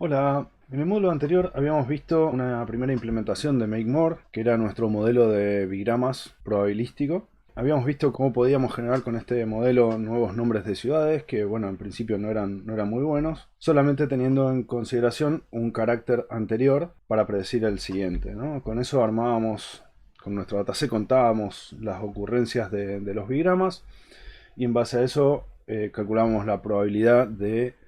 Hola, en el módulo anterior habíamos visto una primera implementación de MakeMore, que era nuestro modelo de bigramas probabilístico. Habíamos visto cómo podíamos generar con este modelo nuevos nombres de ciudades, que bueno, en principio no eran muy buenos, solamente teniendo en consideración un carácter anterior para predecir el siguiente, ¿no? Con eso armábamos, con nuestro dataset contábamos las ocurrencias de los bigramas y en base a eso calculábamos la probabilidad de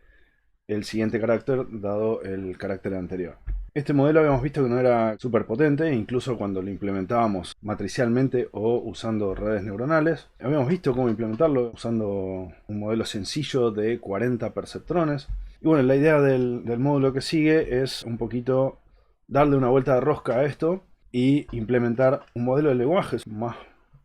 el siguiente carácter dado el carácter anterior. Este modelo habíamos visto que no era súper potente, incluso cuando lo implementábamos matricialmente o usando redes neuronales. Habíamos visto cómo implementarlo usando un modelo sencillo de 40 perceptrones. Y bueno, la idea del módulo que sigue es un poquito darle una vuelta de rosca a esto y implementar un modelo de lenguaje más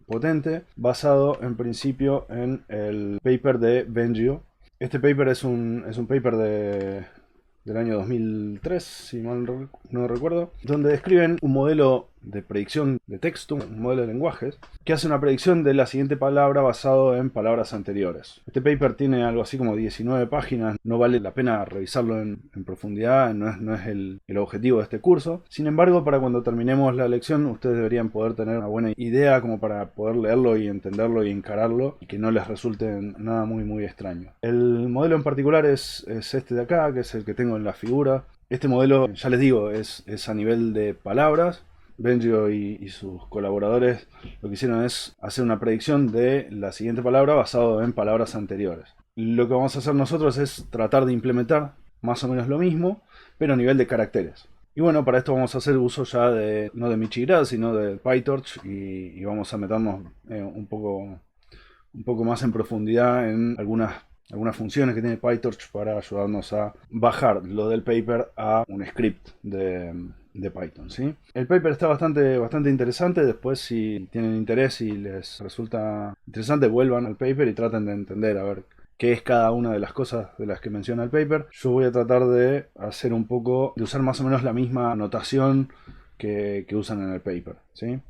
potente basado en principio en el paper de Bengio. Este paper es un paper del año 2003, si mal no recuerdo, donde describen un modelo de predicción de texto, un modelo de lenguajes, que hace una predicción de la siguiente palabra basado en palabras anteriores. Este paper tiene algo así como 19 páginas, no vale la pena revisarlo en profundidad, no es el objetivo de este curso. Sin embargo, para cuando terminemos la lección, ustedes deberían poder tener una buena idea como para poder leerlo y entenderlo y encararlo y que no les resulte nada muy extraño. El modelo en particular es este de acá, que es el que tengo en la figura. Este modelo, ya les digo, es a nivel de palabras. Bengio y sus colaboradores lo que hicieron es hacer una predicción de la siguiente palabra basado en palabras anteriores. Lo que vamos a hacer nosotros es tratar de implementar más o menos lo mismo, pero a nivel de caracteres. Y bueno, para esto vamos a hacer uso ya de, no de Michigrad, sino de PyTorch y vamos a meternos un poco más en profundidad en algunas funciones que tiene PyTorch para ayudarnos a bajar lo del paper a un script de Python, ¿sí? El paper está bastante interesante. Después, si tienen interés y les resulta interesante, vuelvan al paper y traten de entender a ver qué es cada una de las cosas de las que menciona el paper. Yo voy a tratar de hacer un poco, de usar más o menos la misma notación que usan en el paper, ¿sí?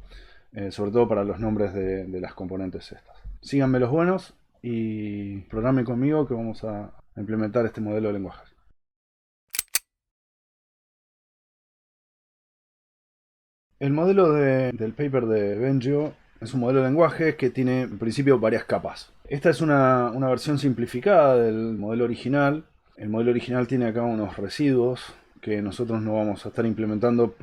Sobre todo para los nombres de las componentes estas. Síganme los buenos y programen conmigo que vamos a implementar este modelo de lenguajes. El modelo del paper de Bengio es un modelo de lenguaje que tiene en principio varias capas. Esta es una versión simplificada del modelo original. El modelo original tiene acá unos residuos que nosotros no vamos a estar implementando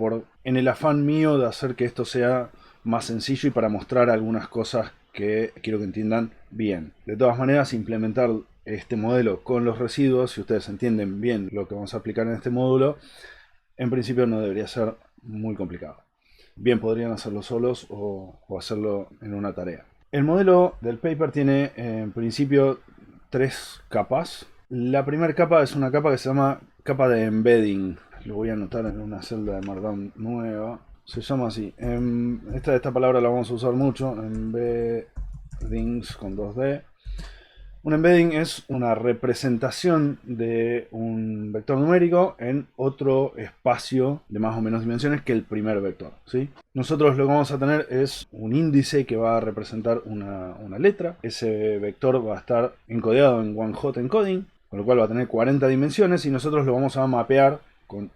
en el afán mío de hacer que esto sea más sencillo y para mostrar algunas cosas que quiero que entiendan bien. De todas maneras, implementar este modelo con los residuos, si ustedes entienden bien lo que vamos a aplicar en este módulo, en principio no debería ser muy complicado. Bien podrían hacerlo solos o hacerlo en una tarea. El modelo del paper tiene en principio tres capas. La primera capa es una capa que se llama capa de embedding. Lo voy a anotar en una celda de Markdown nueva. Se llama así. Esta palabra la vamos a usar mucho. Embeddings con 2D. Un embedding es una representación de un vector numérico en otro espacio de más o menos dimensiones que el primer vector, ¿sí? Nosotros lo que vamos a tener es un índice que va a representar una letra. Ese vector va a estar encodeado en one hot encoding, con lo cual va a tener 40 dimensiones y nosotros lo vamos a mapear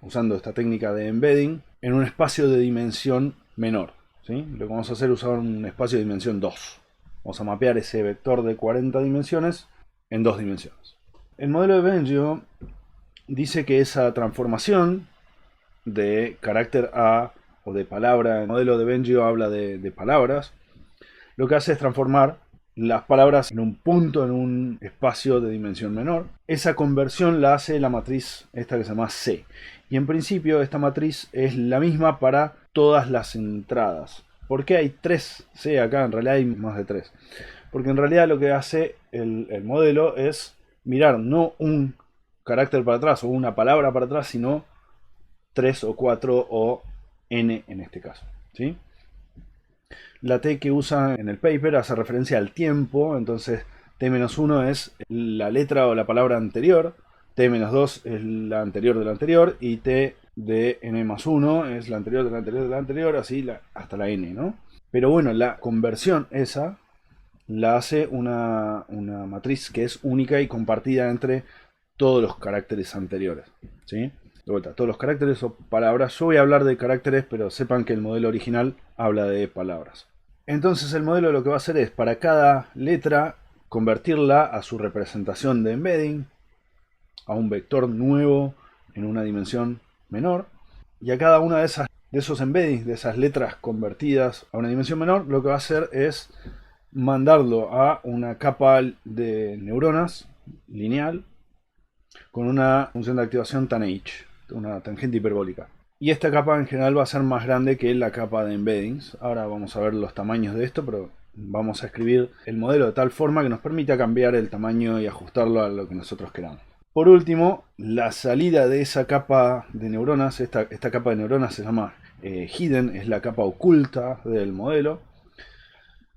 usando esta técnica de embedding en un espacio de dimensión menor, ¿sí? Lo que vamos a hacer es usar un espacio de dimensión 2. Vamos a mapear ese vector de 40 dimensiones en 2 dimensiones. El modelo de Bengio dice que esa transformación de carácter a o de palabra, el modelo de Bengio habla de palabras, lo que hace es transformar las palabras en un punto, en un espacio de dimensión menor. Esa conversión la hace la matriz esta que se llama C. Y en principio esta matriz es la misma para todas las entradas. ¿Por qué hay 3 C acá? En realidad hay más de 3. Porque en realidad lo que hace el modelo es mirar no un carácter para atrás o una palabra para atrás, sino 3 o 4 o n en este caso, ¿sí? La t que usa en el paper hace referencia al tiempo, entonces t-1 es la letra o la palabra anterior, t-2 es la anterior de la anterior y t de n+1 es la anterior de la anterior de la anterior, así hasta la n, ¿no? Pero bueno, la conversión esa la hace una matriz que es única y compartida entre todos los caracteres anteriores, ¿sí? De vuelta, todos los caracteres o palabras. Yo voy a hablar de caracteres, pero sepan que el modelo original habla de palabras. Entonces el modelo lo que va a hacer es, para cada letra, convertirla a su representación de embedding, a un vector nuevo en una dimensión menor. Y a cada una de esos embeddings, de esas letras convertidas a una dimensión menor, lo que va a hacer es mandarlo a una capa de neuronas lineal con una función de activación tan h, una tangente hiperbólica. Y esta capa en general va a ser más grande que la capa de embeddings. Ahora vamos a ver los tamaños de esto, pero vamos a escribir el modelo de tal forma que nos permita cambiar el tamaño y ajustarlo a lo que nosotros queramos. Por último, la salida de esa capa de neuronas, esta capa de neuronas se llama hidden, es la capa oculta del modelo.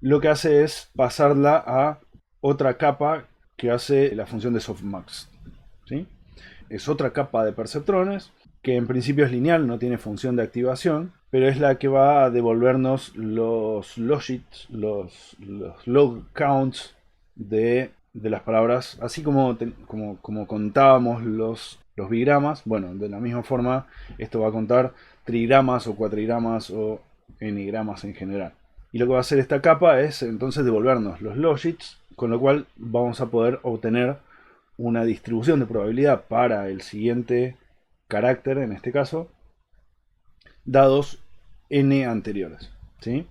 Lo que hace es pasarla a otra capa que hace la función de softmax, ¿sí? Es otra capa de perceptrones que en principio es lineal, no tiene función de activación, pero es la que va a devolvernos los logits, los log counts de las palabras, así como contábamos los bigramas. Bueno, de la misma forma esto va a contar trigramas o cuatrigramas o n-gramas en general. Y lo que va a hacer esta capa es entonces devolvernos los logits, con lo cual vamos a poder obtener una distribución de probabilidad para el siguiente carácter, en este caso, dados n anteriores, ¿sí?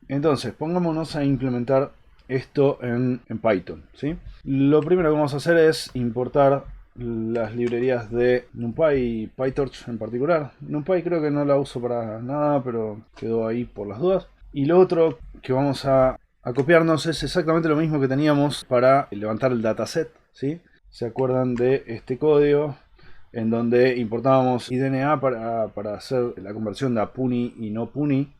Entonces, pongámonos a implementar esto en Python, ¿sí? Lo primero que vamos a hacer es importar las librerías de NumPy y PyTorch en particular. NumPy creo que no la uso para nada, pero quedó ahí por las dudas. Y lo otro que vamos a copiarnos es exactamente lo mismo que teníamos para levantar el dataset, ¿sí? ¿Se acuerdan de este código en donde importábamos IDNA para hacer la conversión de a Puni y no Puni?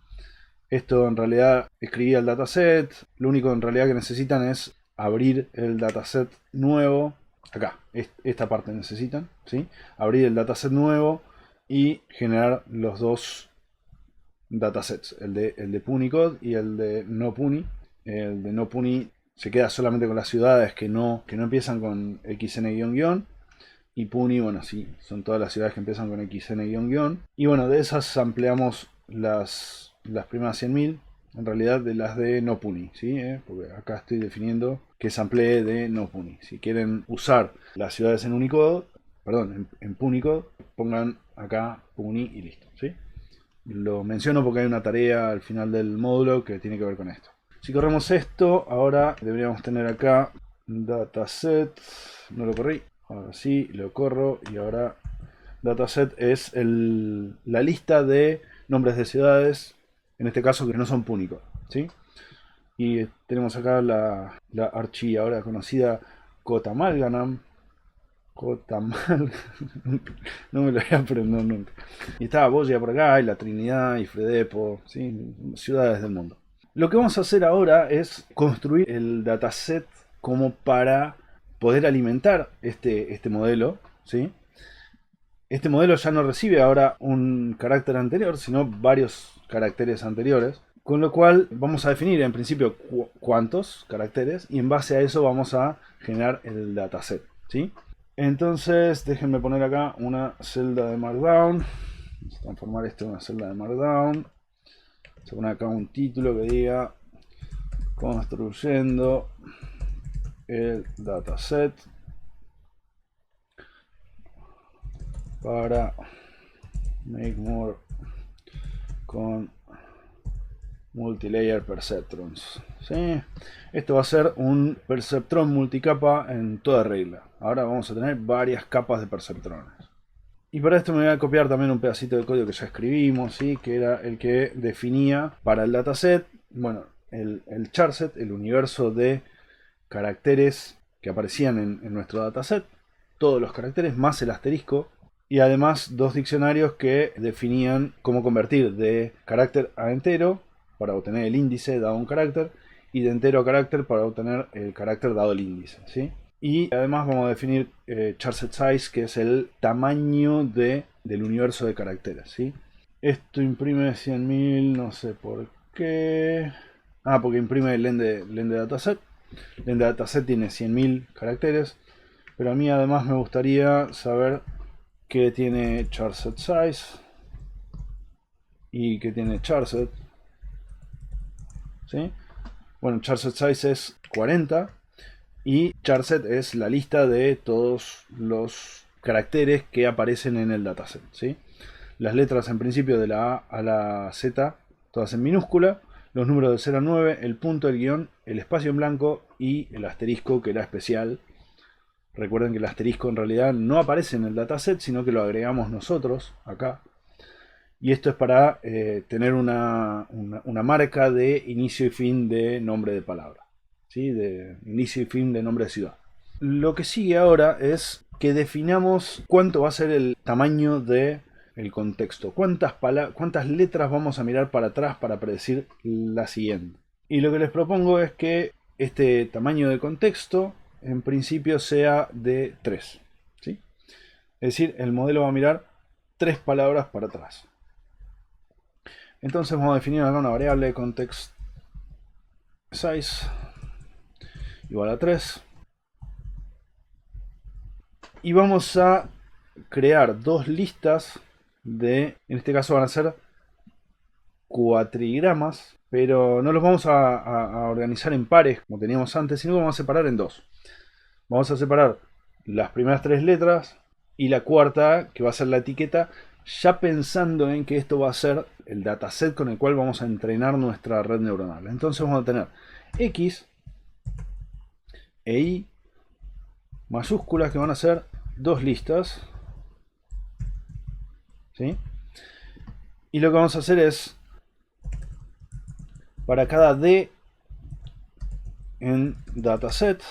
Esto en realidad escribía el dataset. Lo único en realidad que necesitan es abrir el dataset nuevo. Acá, esta parte necesitan, ¿sí? Abrir el dataset nuevo y generar los dos datasets, el de Punicode y el de no Puni. El de no Puni se queda solamente con las ciudades que no empiezan con XN-. Y Puni, bueno, sí, son todas las ciudades que empiezan con XN-. Y bueno, de esas ampliamos las primeras 100.000, en realidad de las de no Puni, ¿sí? Porque acá estoy definiendo que samplee de no Puni. Si quieren usar las ciudades en Unicode, perdón, en Punicode, pongan acá Puni y listo, ¿sí? Lo menciono porque hay una tarea al final del módulo que tiene que ver con esto. Si corremos esto, ahora deberíamos tener acá dataset, no lo corrí, ahora sí, lo corro y ahora dataset es la lista de nombres de ciudades, en este caso que no son Punicode, ¿sí? Y tenemos acá la archi ahora conocida Cotamalganam. No me lo voy a aprender nunca. Y estaba Boya por acá, y la Trinidad, y Fredepo, ¿sí? Ciudades del mundo. Lo que vamos a hacer ahora es construir el dataset como para poder alimentar este modelo, ¿sí? Este modelo ya no recibe ahora un carácter anterior, sino varios caracteres anteriores. Con lo cual vamos a definir en principio cuántos caracteres y en base a eso vamos a generar el dataset, ¿sí? Entonces déjenme poner acá una celda de Markdown. Vamos a transformar esto en una celda de Markdown. Vamos a poner acá un título que diga construyendo el dataset para MakeMore con Multilayer Perceptrons, ¿sí? Esto va a ser un perceptron multicapa en toda regla. Ahora vamos a tener varias capas de perceptrones. Y para esto me voy a copiar también un pedacito de código que ya escribimos, ¿sí? Que era el que definía para el dataset, bueno, el charset, el universo de caracteres que aparecían en nuestro dataset, todos los caracteres más el asterisco, y además dos diccionarios que definían cómo convertir de carácter a entero para obtener el índice dado un carácter, y de entero a carácter para obtener el carácter dado el índice, ¿sí? Y además vamos a definir charset size, que es el tamaño del universo de caracteres, ¿sí? Esto imprime 100.000, no sé por qué. Ah, porque imprime el len de dataset. El dataset tiene 100.000 caracteres, pero a mí además me gustaría saber qué tiene charset size y qué tiene charset. ¿Sí? Bueno, charset size es 40 y charset es la lista de todos los caracteres que aparecen en el dataset. ¿Sí? Las letras en principio de la A a la Z, todas en minúscula, los números de 0 a 9, el punto, el guión, el espacio en blanco y el asterisco, que era especial. Recuerden que el asterisco en realidad no aparece en el dataset, sino que lo agregamos nosotros acá. Y esto es para tener una marca de inicio y fin de nombre de palabra. ¿Sí? De inicio y fin de nombre de ciudad. Lo que sigue ahora es que definamos cuánto va a ser el tamaño de el contexto. ¿Cuántas letras vamos a mirar para atrás para predecir la siguiente? Y lo que les propongo es que este tamaño de contexto en principio sea de 3. ¿Sí? Es decir, el modelo va a mirar 3 palabras para atrás. Entonces vamos a definir acá una variable context size igual a 3. Y vamos a crear dos listas de, en este caso van a ser cuatrigramas, pero no los vamos a organizar en pares como teníamos antes, sino que vamos a separar en dos. Vamos a separar las primeras 3 letras y la cuarta, que va a ser la etiqueta, ya pensando en que esto va a ser el dataset con el cual vamos a entrenar nuestra red neuronal. Entonces vamos a tener X e Y mayúsculas que van a ser dos listas. ¿Sí? Y lo que vamos a hacer es, para cada D en dataset,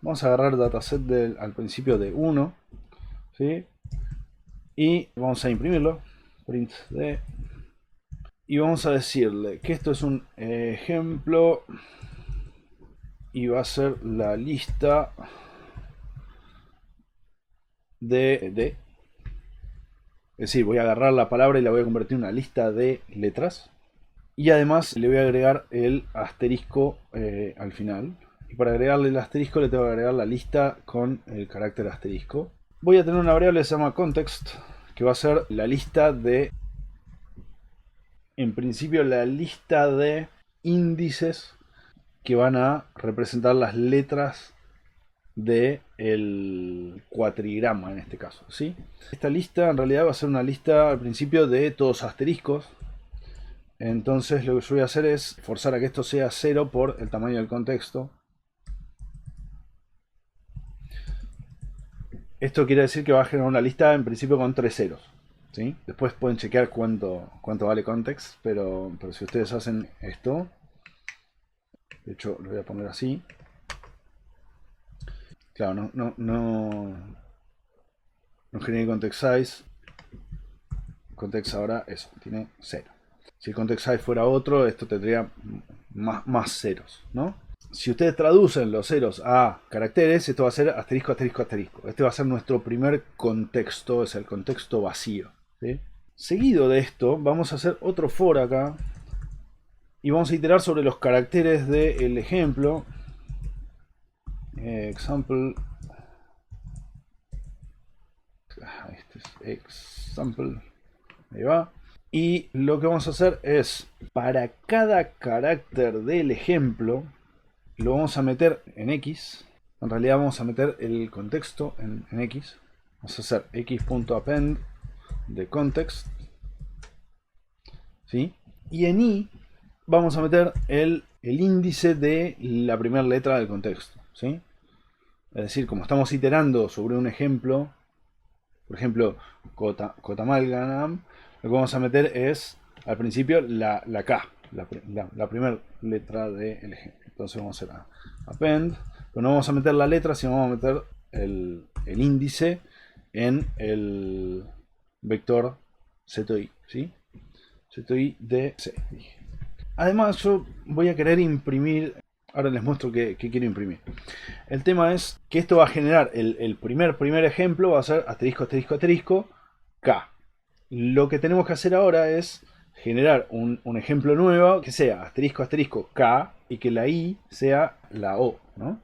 vamos a agarrar dataset al principio de 1, ¿sí? Y vamos a imprimirlo, print D, y vamos a decirle que esto es un ejemplo y va a ser la lista de D. Es decir, voy a agarrar la palabra y la voy a convertir en una lista de letras. Y además le voy a agregar el asterisco al final. Y para agregarle el asterisco le tengo que agregar la lista con el carácter asterisco. Voy a tener una variable que se llama context, que va a ser la lista de, en principio, la lista de índices que van a representar las letras del cuatrigrama en este caso, ¿sí? Esta lista en realidad va a ser una lista al principio de todos asteriscos. Entonces lo que yo voy a hacer es forzar a que esto sea 0 por el tamaño del contexto. Esto quiere decir que va a generar una lista en principio con 3 ceros, ¿sí? Después pueden chequear cuánto vale context, pero si ustedes hacen esto, de hecho lo voy a poner así. Claro, no generé context size. Context ahora, eso, tiene 0. Si el context size fuera otro, esto tendría más ceros, ¿no? Si ustedes traducen los ceros a caracteres, esto va a ser asterisco, asterisco, asterisco. Este va a ser nuestro primer contexto, es el contexto vacío, ¿sí? Seguido de esto, vamos a hacer otro for acá. Y vamos a iterar sobre los caracteres del ejemplo. Example. Este es example. Ahí va. Y lo que vamos a hacer es, para cada carácter del ejemplo, lo vamos a meter en X. En realidad vamos a meter el contexto en X. Vamos a hacer x.append de context. ¿Sí? Y en Y vamos a meter el índice de la primera letra del contexto. ¿Sí? Es decir, como estamos iterando sobre un ejemplo, por ejemplo, Kotamalganam, lo que vamos a meter es al principio la K, la primera letra del ejemplo. Entonces vamos a hacer append, pero no vamos a meter la letra, sino vamos a meter el índice en el vector ZI, ¿sí? ZI de C. Además yo voy a querer imprimir, ahora les muestro qué quiero imprimir. El tema es que esto va a generar el primer ejemplo, va a ser asterisco, asterisco, asterisco, K. Lo que tenemos que hacer ahora es generar un ejemplo nuevo que sea asterisco asterisco K y que la I sea la O, ¿no?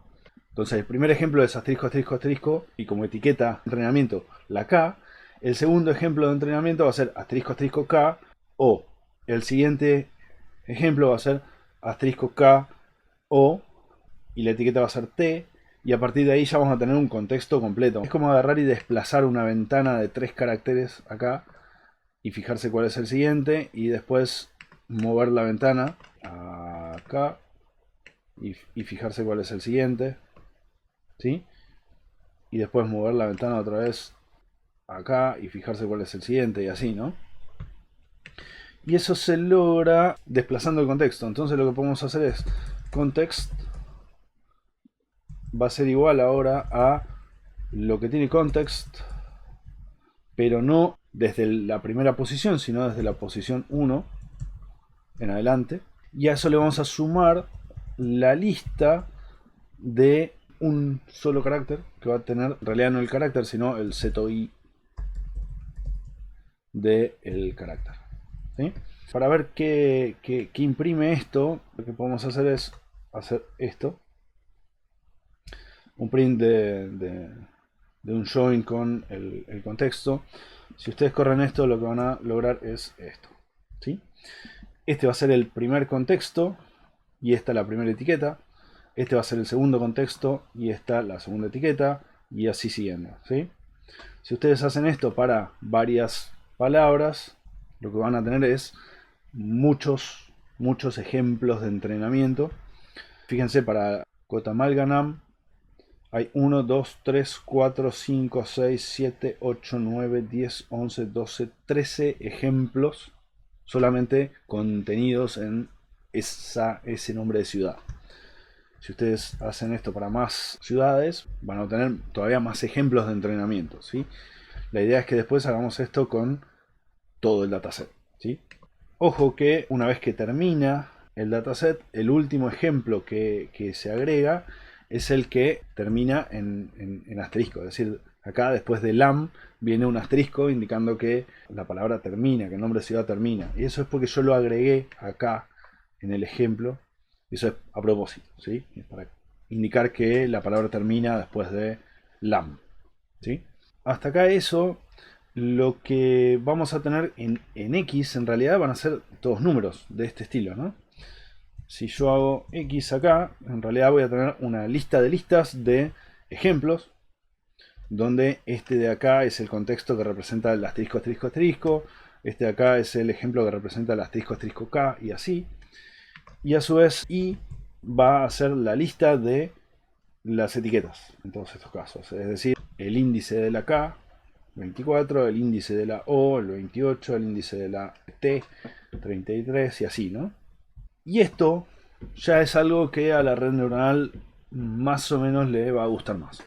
Entonces el primer ejemplo es asterisco asterisco asterisco y como etiqueta de entrenamiento la K. El segundo ejemplo de entrenamiento va a ser asterisco asterisco K O. El siguiente ejemplo va a ser asterisco K O y la etiqueta va a ser T. Y a partir de ahí ya vamos a tener un contexto completo. Es como agarrar y desplazar una ventana de 3 caracteres acá y fijarse cuál es el siguiente y después mover la ventana acá y fijarse cuál es el siguiente, ¿sí? Y después mover la ventana otra vez acá y fijarse cuál es el siguiente y así, ¿no? Y eso se logra desplazando el contexto. Entonces lo que podemos hacer es context va a ser igual ahora a lo que tiene context, pero no desde la primera posición, sino desde la posición 1 en adelante. Y a eso le vamos a sumar la lista de un solo carácter que va a tener, en realidad no el carácter, sino el ZOI del carácter, ¿sí? Para ver qué imprime esto, lo que podemos hacer es hacer esto. Un print de un join con el contexto. Si ustedes corren esto, lo que van a lograr es esto, ¿sí? Este va a ser el primer contexto y esta la primera etiqueta. Este va a ser el segundo contexto y esta la segunda etiqueta y así siguiendo, ¿sí? Si ustedes hacen esto para varias palabras, lo que van a tener es muchos ejemplos de entrenamiento. Fíjense, para Kotamalganam hay 1, 2, 3, 4, 5, 6, 7, 8, 9, 10, 11, 12, 13 ejemplos solamente contenidos en ese nombre de ciudad. Si ustedes hacen esto para más ciudades, van a obtener todavía más ejemplos de entrenamiento, ¿sí? La idea es que después hagamos esto con todo el dataset, ¿sí? Ojo que una vez que termina el dataset, el último ejemplo que se agrega es el que termina en asterisco. Es decir, acá después de lam viene un asterisco indicando que la palabra termina, que el nombre de ciudad termina. Y eso es porque yo lo agregué acá en el ejemplo. Y eso es a propósito, ¿sí? Para indicar que la palabra termina después de lam, ¿sí? Hasta acá eso. Lo que vamos a tener en X en realidad van a ser todos números de este estilo, ¿no? Si yo hago X acá, en realidad voy a tener una lista de listas de ejemplos, donde este de acá es el contexto que representa el asterisco, asterisco, asterisco. Este de acá es el ejemplo que representa el asterisco, asterisco K y así. Y a su vez Y va a ser la lista de las etiquetas en todos estos casos. Es decir, el índice de la K, 24, el índice de la O, el 28, el índice de la T, 33 y así, ¿no? Y esto ya es algo que a la red neuronal más o menos le va a gustar más.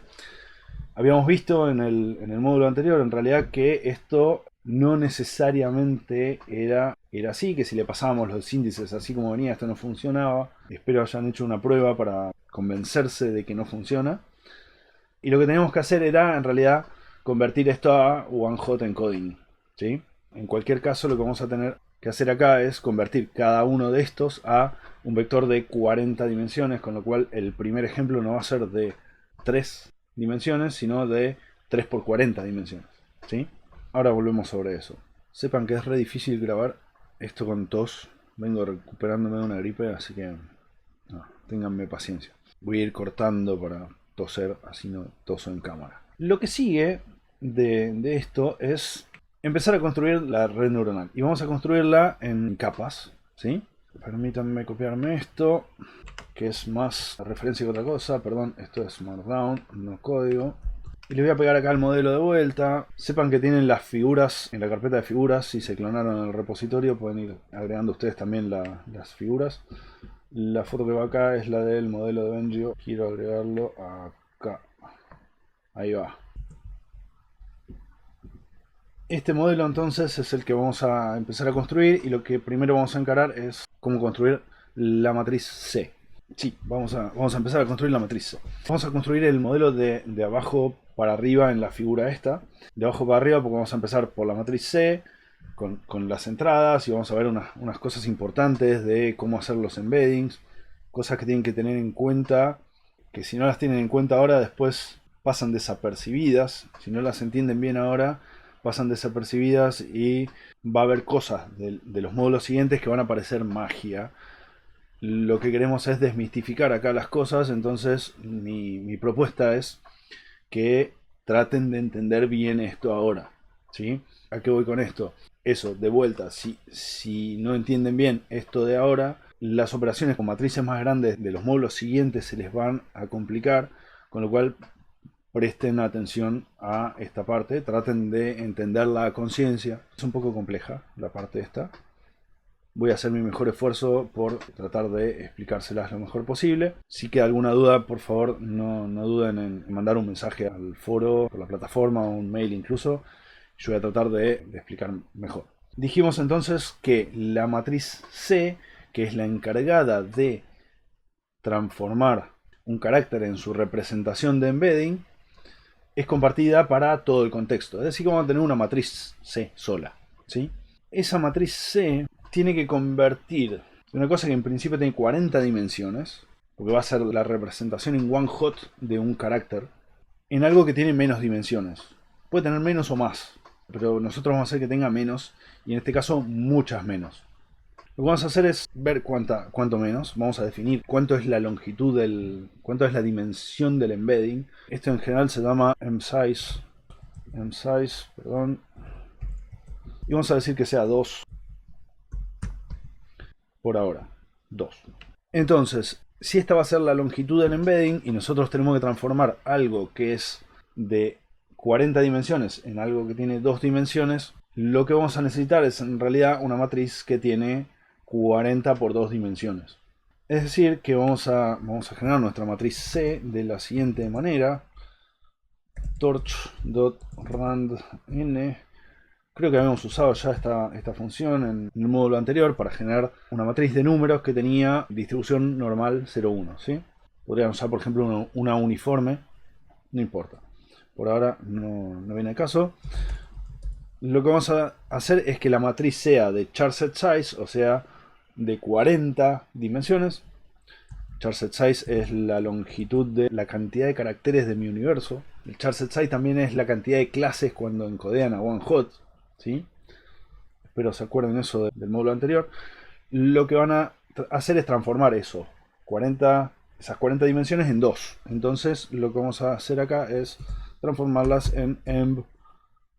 Habíamos visto en el módulo anterior, en realidad, que esto no necesariamente era así, que si le pasábamos los índices así como venía, esto no funcionaba. Espero hayan hecho una prueba para convencerse de que no funciona. Y lo que teníamos que hacer era, en realidad, convertir esto a one hot encoding, ¿sí? En cualquier caso, lo que vamos a tener que hacer acá es convertir cada uno de estos a un vector de 40 dimensiones, con lo cual el primer ejemplo no va a ser de 3 dimensiones, sino de 3 por 40 dimensiones, ¿sí? Ahora volvemos sobre eso. Sepan que es re difícil grabar esto con tos. Vengo recuperándome de una gripe, así que no, ténganme paciencia. Voy a ir cortando para toser, así no toso en cámara. Lo que sigue de esto es empezar a construir la red neuronal. Y vamos a construirla en capas, ¿sí? Permítanme copiarme esto, que es más referencia que otra cosa. Perdón, esto es Markdown, no código. Y le voy a pegar acá el modelo de vuelta. Sepan que tienen las figuras en la carpeta de figuras. Si se clonaron en el repositorio, pueden ir agregando ustedes también las figuras. La foto que va acá es la del modelo de Bengio. Quiero agregarlo acá. Ahí va. Este modelo entonces es el que vamos a empezar a construir. Y lo que primero vamos a encarar es cómo construir la matriz C. Sí, vamos a empezar a construir la matriz C. Vamos a construir el modelo de abajo para arriba en la figura esta. De abajo para arriba porque vamos a empezar por la matriz C. con las entradas y vamos a ver unas cosas importantes de cómo hacer los embeddings, cosas que tienen que tener en cuenta, que si no las tienen en cuenta ahora después pasan desapercibidas, si no las entienden bien ahora pasan desapercibidas y va a haber cosas de los módulos siguientes que van a parecer magia. Lo que queremos es desmistificar acá las cosas, entonces mi propuesta es que traten de entender bien esto ahora, ¿sí? ¿A qué voy con esto? Eso, de vuelta, si no entienden bien esto de ahora, las operaciones con matrices más grandes de los módulos siguientes se les van a complicar, con lo cual presten atención a esta parte, traten de entenderla a conciencia. Es un poco compleja la parte esta. Voy a hacer mi mejor esfuerzo por tratar de explicárselas lo mejor posible. Si queda alguna duda, por favor, no duden en mandar un mensaje al foro, por la plataforma o un mail incluso. Yo voy a tratar de explicar mejor. Dijimos entonces que la matriz C, que es la encargada de transformar un carácter en su representación de embedding, es compartida para todo el contexto. Es decir, que vamos a tener una matriz C sola, ¿sí? Esa matriz C tiene que convertir una cosa que en principio tiene 40 dimensiones, porque va a ser la representación en one hot de un carácter, en algo que tiene menos dimensiones. Puede tener menos o más, pero nosotros vamos a hacer que tenga menos, y en este caso muchas menos. Lo que vamos a hacer es ver cuánto menos. Vamos a definir cuánto es la longitud cuánto es la dimensión del embedding. Esto en general se llama msize, perdón. Y vamos a decir que sea 2 por ahora. 2. Entonces, si esta va a ser la longitud del embedding y nosotros tenemos que transformar algo que es de 40 dimensiones en algo que tiene 2 dimensiones, lo que vamos a necesitar es en realidad una matriz que tiene 40 por 2 dimensiones. Es decir, que vamos a generar nuestra matriz C de la siguiente manera. torch.randn. Creo que habíamos usado ya esta función en el módulo anterior para generar una matriz de números que tenía distribución normal 0,1. ¿Sí? Podríamos usar, por ejemplo, una uniforme. No importa. Por ahora no viene al caso. Lo que vamos a hacer es que la matriz sea de charset size, o sea, de 40 dimensiones. Charset size es la longitud de la cantidad de caracteres de mi universo. El charset size también es la cantidad de clases cuando encodean a one hot, ¿sí? Espero se acuerden eso del módulo anterior. Lo que van a hacer es transformar esas 40 dimensiones en 2. Entonces lo que vamos a hacer acá es transformarlas en emb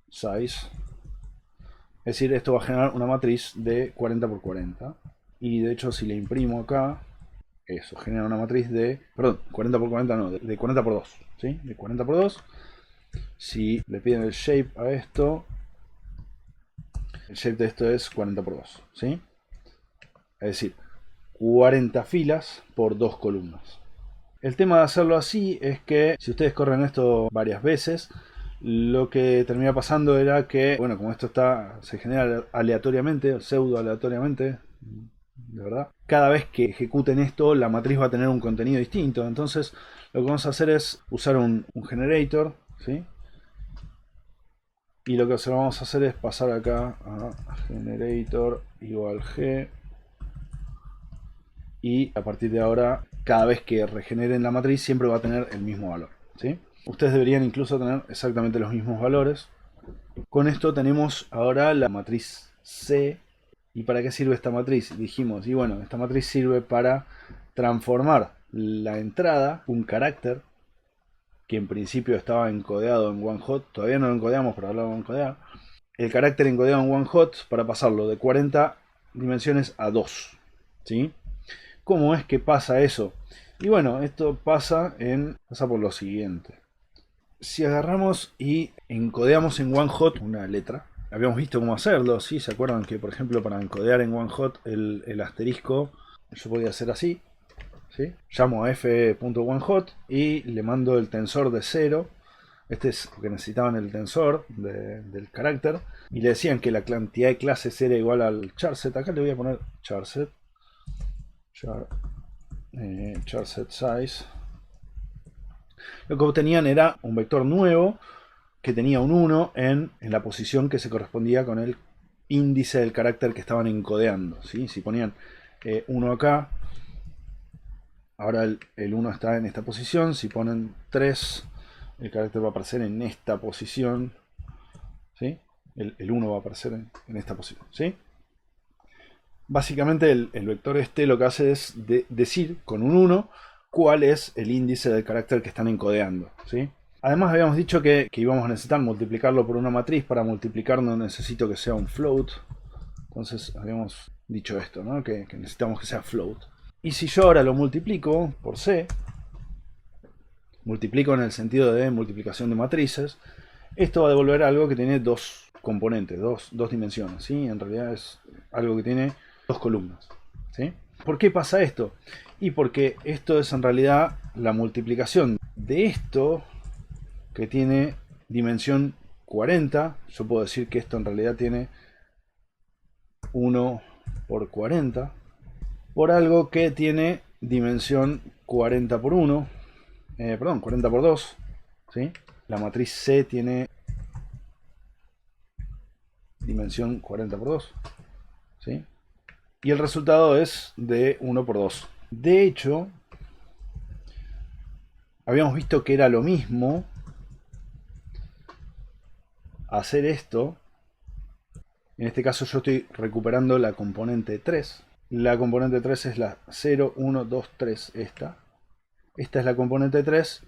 size. Es decir, esto va a generar una matriz de 40 por 40. Y de hecho, si le imprimo acá, eso genera una matriz de... Perdón, 40 por 40 no, de 40 por 2. ¿Sí? De 40 por 2. Si le piden el shape a esto, el shape de esto es 40 por 2. ¿Sí? Es decir, 40 filas por 2 columnas. El tema de hacerlo así es que si ustedes corren esto varias veces, lo que termina pasando era que, bueno, como esto se genera aleatoriamente, pseudo aleatoriamente, de verdad, cada vez que ejecuten esto, la matriz va a tener un contenido distinto. Entonces, lo que vamos a hacer es usar un generator, ¿sí? Y lo que vamos a hacer es pasar acá a generator igual g. Y a partir de ahora, cada vez que regeneren la matriz, siempre va a tener el mismo valor, ¿sí? Ustedes deberían incluso tener exactamente los mismos valores. Con esto tenemos ahora la matriz C. ¿Y para qué sirve esta matriz? Dijimos, y bueno, esta matriz sirve para transformar la entrada, un carácter, que en principio estaba encodeado en one hot. Todavía no lo encodeamos, pero ahora lo vamos a encodear. El carácter encodeado en one hot para pasarlo de 40 dimensiones a 2. ¿Sí? ¿Cómo es que pasa eso? Y bueno, esto pasa por lo siguiente. Si agarramos y encodeamos en one hot una letra, habíamos visto cómo hacerlo, ¿sí? ¿Se acuerdan que, por ejemplo, para encodear en one hot el asterisco, yo podía hacer así, ¿sí? Llamo a f.onehot y le mando el tensor de 0. Este es porque necesitaban el tensor del carácter. Y le decían que la cantidad de clases era igual al charset. Acá le voy a poner charset. Charset size. Lo que obtenían era un vector nuevo que tenía un 1 en la posición que se correspondía con el índice del carácter que estaban encodeando, ¿sí? Si ponían 1 acá, ahora el 1 está en esta posición. Si ponen 3, el carácter va a aparecer en esta posición, ¿sí? El 1 va a aparecer en esta posición, ¿sí? Básicamente el vector este lo que hace es decir con un 1 cuál es el índice del carácter que están encodeando, ¿sí? Además habíamos dicho que íbamos a necesitar multiplicarlo por una matriz. Para multiplicarlo necesito que sea un float. Entonces habíamos dicho esto, ¿no? Que necesitamos que sea float. Y si yo ahora lo multiplico por C, multiplico en el sentido de multiplicación de matrices, esto va a devolver algo que tiene dos componentes, dos dimensiones, ¿sí? En realidad es algo que tiene dos columnas, ¿sí? ¿Por qué pasa esto? Y porque esto es en realidad la multiplicación de esto que tiene dimensión 40. Yo puedo decir que esto en realidad tiene 1 por 40 por algo que tiene dimensión 40 por 1, perdón, 40 por 2, ¿sí? La matriz C tiene dimensión 40 por 2, ¿sí? Y el resultado es de 1 por 2. De hecho, habíamos visto que era lo mismo hacer esto. En este caso yo estoy recuperando la componente 3. La componente 3 es la 0, 1, 2, 3, esta. Esta es la componente 3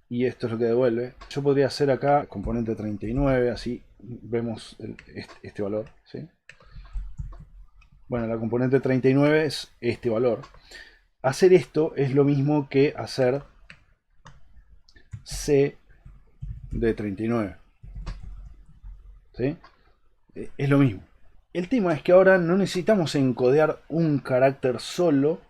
y esto es lo que devuelve. Yo podría hacer acá componente 39, así vemos este valor, ¿sí? Bueno, la componente 39 es este valor. Hacer esto es lo mismo que hacer C de 39, ¿sí? Es lo mismo. El tema es que ahora no necesitamos encodear un carácter solo.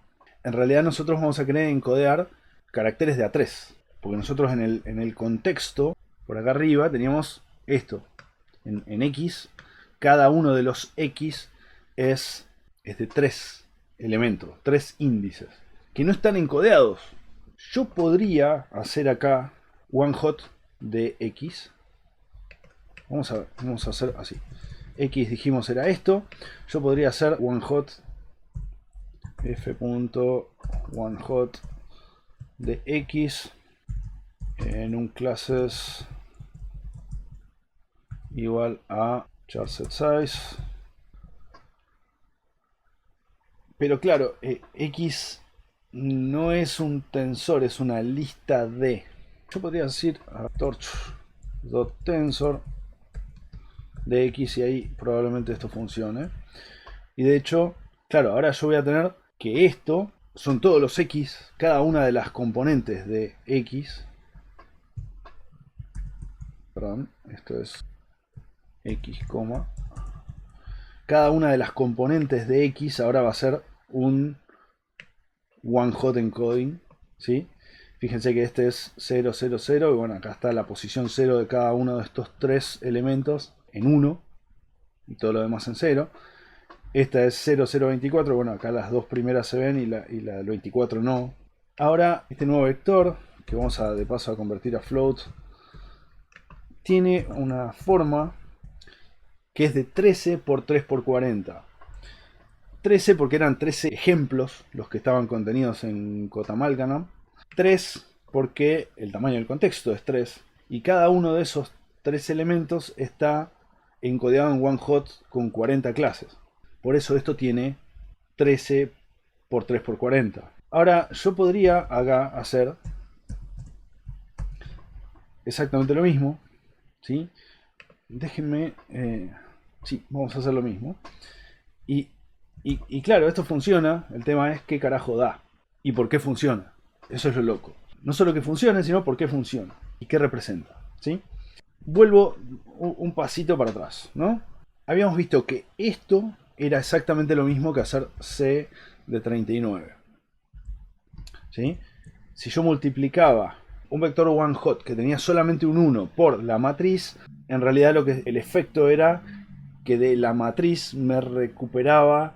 En realidad nosotros vamos a querer encodear caracteres de A3. Porque nosotros en el contexto, por acá arriba, teníamos esto. En X, cada uno de los X es de 3 elementos, 3 índices, que no están encodeados. Yo podría hacer acá one hot de X. Vamos a hacer así. X dijimos era esto. Yo podría hacer one hot f.onehot de X en un classes igual a charSetSize. Pero claro, X no es un tensor, es una lista de. Yo podría decir a torch.tensor de X y ahí probablemente esto funcione. Y de hecho, claro, ahora yo voy a tener que esto son todos los X, cada una de las componentes de X. Perdón, esto es X, cada una de las componentes de X ahora va a ser un one hot encoding, ¿sí? Fíjense que este es 0, 0, 0 y bueno, acá está la posición 0 de cada uno de estos tres elementos en 1 y todo lo demás en 0. Esta es 0, 0, 24, bueno, acá las dos primeras se ven y la del 24 no. Ahora, este nuevo vector, que vamos a de paso a convertir a float, tiene una forma que es de 13 por 3 por 40. 13 porque eran 13 ejemplos los que estaban contenidos en Cotamalcanum. 3 porque el tamaño del contexto es 3. Y cada uno de esos 3 elementos está encodeado en one hot con 40 clases. Por eso esto tiene 13 por 3 por 40. Ahora yo podría acá hacer exactamente lo mismo, ¿sí? Déjenme... sí, vamos a hacer lo mismo. Y claro, esto funciona. El tema es qué carajo da y por qué funciona. Eso es lo loco. No solo que funcione, sino por qué funciona y qué representa, ¿sí? Vuelvo un pasito para atrás, ¿no? Habíamos visto que esto era exactamente lo mismo que hacer C de 39, ¿sí? Si yo multiplicaba un vector one hot que tenía solamente un 1 por la matriz, en realidad el efecto era que de la matriz me recuperaba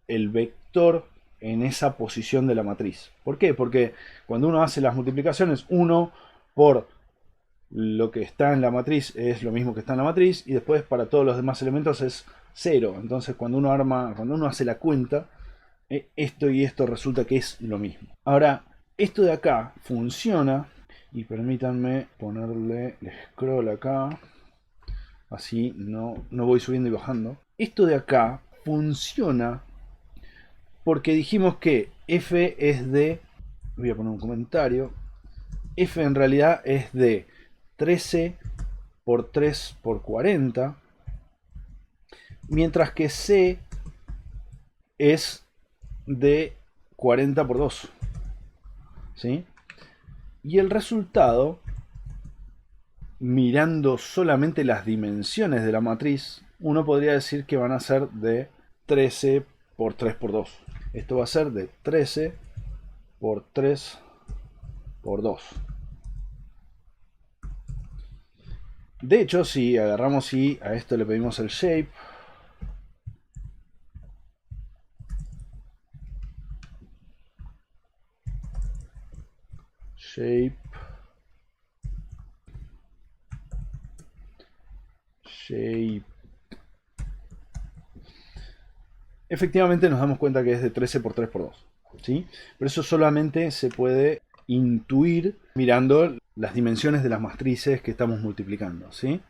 el vector en esa posición de la matriz. ¿Por qué? Porque cuando uno hace las multiplicaciones, 1 por lo que está en la matriz es lo mismo que está en la matriz, y después para todos los demás elementos es 0. Entonces cuando uno hace la cuenta, esto y esto resulta que es lo mismo. Ahora, esto de acá funciona, y permítanme ponerle el scroll acá, así no voy subiendo y bajando. Esto de acá funciona porque dijimos que f es de, voy a poner un comentario, f en realidad es de 13 por 3 por 40, mientras que c es de 40 por 2. ¿Sí? Y el resultado, mirando solamente las dimensiones de la matriz, uno podría decir que van a ser de 13 por 3 por 2. Esto va a ser de 13 por 3 por 2. De hecho, si agarramos y a esto le pedimos el shape, efectivamente nos damos cuenta que es de 13 por 3 por 2. ¿Sí? Pero eso solamente se puede intuir mirando las dimensiones de las matrices que estamos multiplicando. ¿Sí?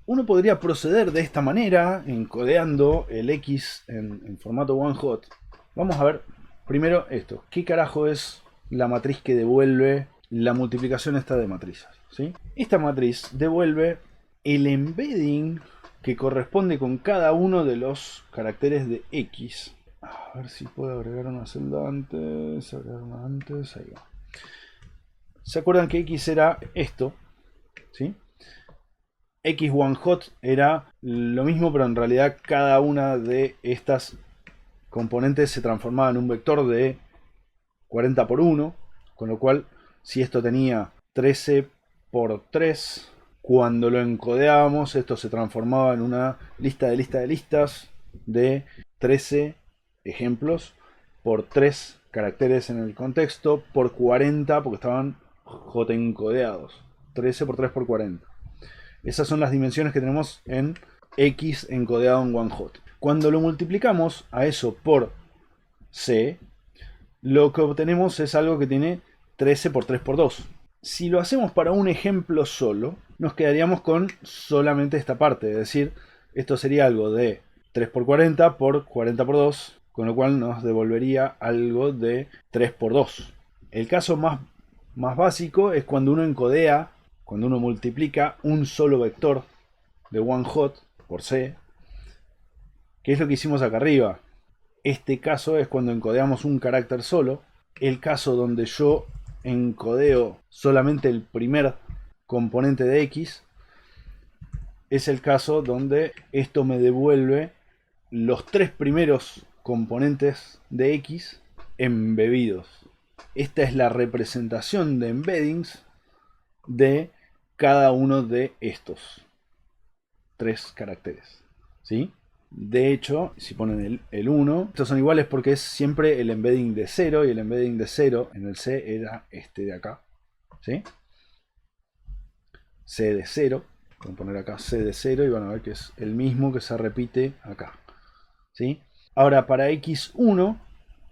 Uno podría proceder de esta manera, encodeando el X en formato one hot. Vamos a ver primero esto. ¿Qué carajo es la matriz que devuelve la multiplicación esta de matrices? ¿Sí? Esta matriz devuelve el embedding que corresponde con cada uno de los caracteres de X. A ver si puedo agregar una celda antes. Agregar una antes. Ahí va. ¿Se acuerdan que X era esto? ¿Sí? X one hot era lo mismo, pero en realidad cada una de estas componentes se transformaba en un vector de 40 por 1, con lo cual si esto tenía 13 por 3, cuando lo encodeábamos esto se transformaba en una lista de listas de 13 ejemplos por 3 caracteres en el contexto por 40 porque estaban J encodeados. 13 por 3 por 40. Esas son las dimensiones que tenemos en X encodeado en one hot. Cuando lo multiplicamos a eso por C, lo que obtenemos es algo que tiene 13 por 3 por 2. Si lo hacemos para un ejemplo solo, nos quedaríamos con solamente esta parte. Es decir, esto sería algo de 3 por 40 por 40 por 2, con lo cual nos devolvería algo de 3 por 2. El caso más básico es cuando uno encodea, cuando uno multiplica un solo vector de one hot por C, que es lo que hicimos acá arriba. Este caso es cuando encodeamos un carácter solo. El caso donde yo encodeo solamente el primer componente de X es el caso donde esto me devuelve los 3 primeros componentes de X embebidos. Esta es la representación de embeddings de cada uno de estos 3 caracteres. ¿Sí? De hecho, si ponen el 1, estos son iguales porque es siempre el embedding de 0, y el embedding de 0 en el C era este de acá. ¿Sí? C de 0. Voy a poner acá C de 0 y van a ver que es el mismo que se repite acá. ¿Sí? Ahora para X1,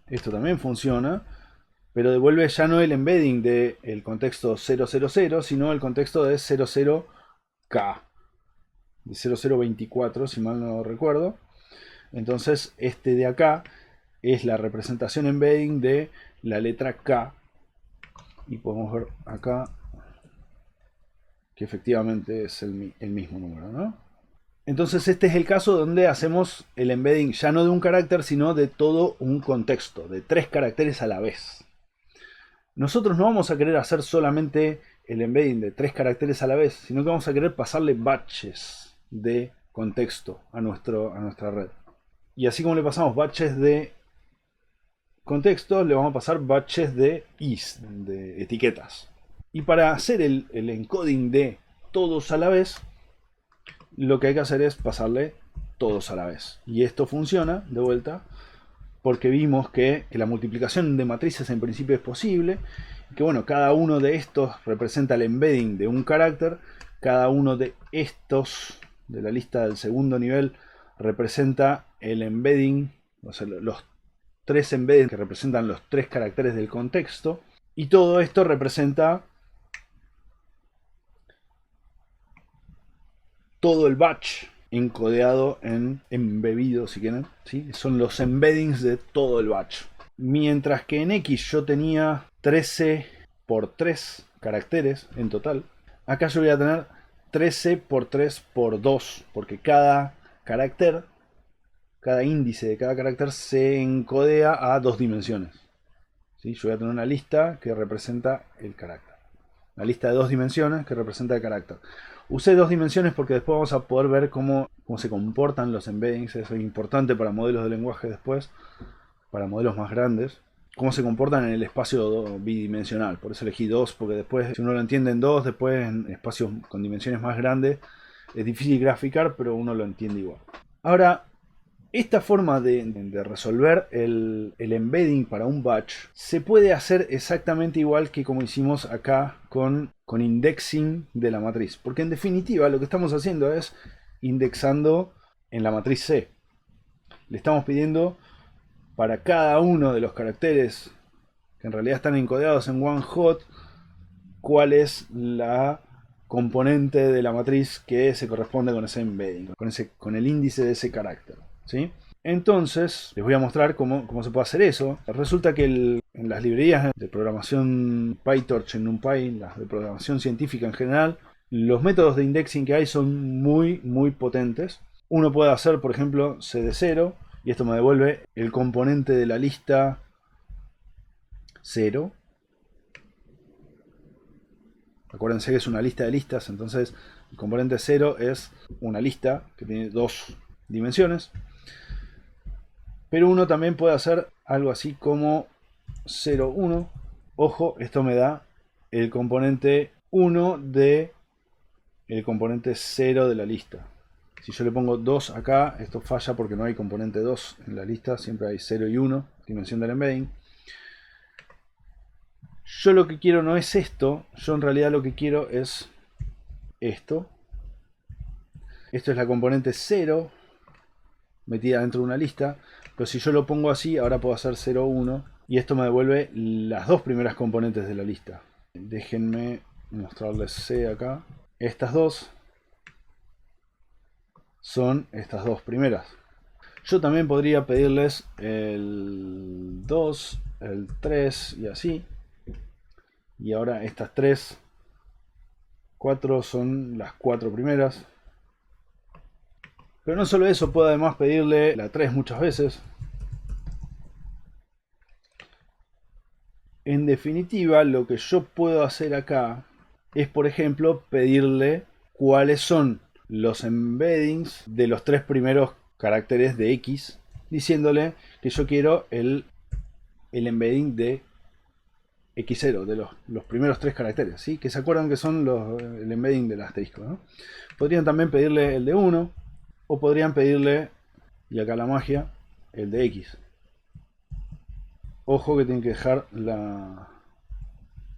esto también funciona, pero devuelve ya no el embedding del contexto 000, sino el contexto de 00K. De 0024, si mal no recuerdo. Entonces este de acá es la representación embedding de la letra K, y podemos ver acá que efectivamente es el mismo número, ¿no? Entonces este es el caso donde hacemos el embedding ya no de un carácter, sino de todo un contexto, de 3 caracteres a la vez. Nosotros no vamos a querer hacer solamente el embedding de 3 caracteres a la vez, sino que vamos a querer pasarle batches de contexto a nuestra red. Y así como le pasamos batches de contexto, le vamos a pasar batches de is, de etiquetas. Y para hacer el encoding de todos a la vez, lo que hay que hacer es pasarle todos a la vez. Y esto funciona, de vuelta, porque vimos que la multiplicación de matrices en principio es posible, que bueno, cada uno de estos representa el embedding de un carácter, cada uno de estos de la lista del segundo nivel representa el embedding, o sea, los 3 embeddings que representan los 3 caracteres del contexto. Y todo esto representa todo el batch encodeado en embebido, si quieren, ¿sí? Son los embeddings de todo el batch. Mientras que en X yo tenía 13 por 3 caracteres en total, acá yo voy a tener 13 por 3 por 2, porque cada carácter, cada índice de cada carácter se encodea a 2 dimensiones. ¿Sí? Yo voy a tener una lista que representa el carácter. Una lista de 2 dimensiones que representa el carácter. Usé 2 dimensiones porque después vamos a poder ver cómo se comportan los embeddings. Eso es importante para modelos de lenguaje después, para modelos más grandes. Cómo se comportan en el espacio bidimensional. Por eso elegí 2, porque después, si uno lo entiende en 2, después en espacios con dimensiones más grandes, es difícil graficar, pero uno lo entiende igual. Ahora, esta forma de resolver el embedding para un batch se puede hacer exactamente igual que como hicimos acá con indexing de la matriz. Porque en definitiva lo que estamos haciendo es indexando en la matriz C. Le estamos pidiendo para cada uno de los caracteres que en realidad están encodados en one hot cuál es la componente de la matriz que se corresponde con ese embedding, con el índice de ese carácter. ¿Sí? Entonces, les voy a mostrar cómo se puede hacer eso. Resulta que en las librerías de programación PyTorch, en NumPy, las de programación científica en general, los métodos de indexing que hay son muy potentes. Uno puede hacer, por ejemplo, C de 0, y esto me devuelve el componente de la lista 0. Acuérdense que es una lista de listas, entonces el componente 0 es una lista que tiene 2 dimensiones. Pero uno también puede hacer algo así como 0, 1. Ojo, esto me da el componente 1 de el componente 0 de la lista. Si yo le pongo 2 acá, esto falla porque no hay componente 2 en la lista. Siempre hay 0 y 1, dimensión del embedding. Yo lo que quiero no es esto. Yo en realidad lo que quiero es esto. Esto es la componente 0 metida dentro de una lista. Pero si yo lo pongo así, ahora puedo hacer 0, 1. Y esto me devuelve las 2 primeras componentes de la lista. Déjenme mostrarles C acá. Estas 2 son estas 2 primeras. Yo también podría pedirles el 2, el 3 y así. Y ahora estas 3, 4 son las 4 primeras. Pero no solo eso, puedo además pedirle la 3 muchas veces. En definitiva, lo que yo puedo hacer acá es, por ejemplo, pedirle cuáles son los embeddings de los 3 primeros caracteres de X, diciéndole que yo quiero el embedding de X0, de los primeros 3 caracteres, ¿sí? Que se acuerdan que son el embedding del asterisco, ¿no? Podrían también pedirle el de 1, o podrían pedirle, y acá la magia, el de X. Ojo que tienen que dejar la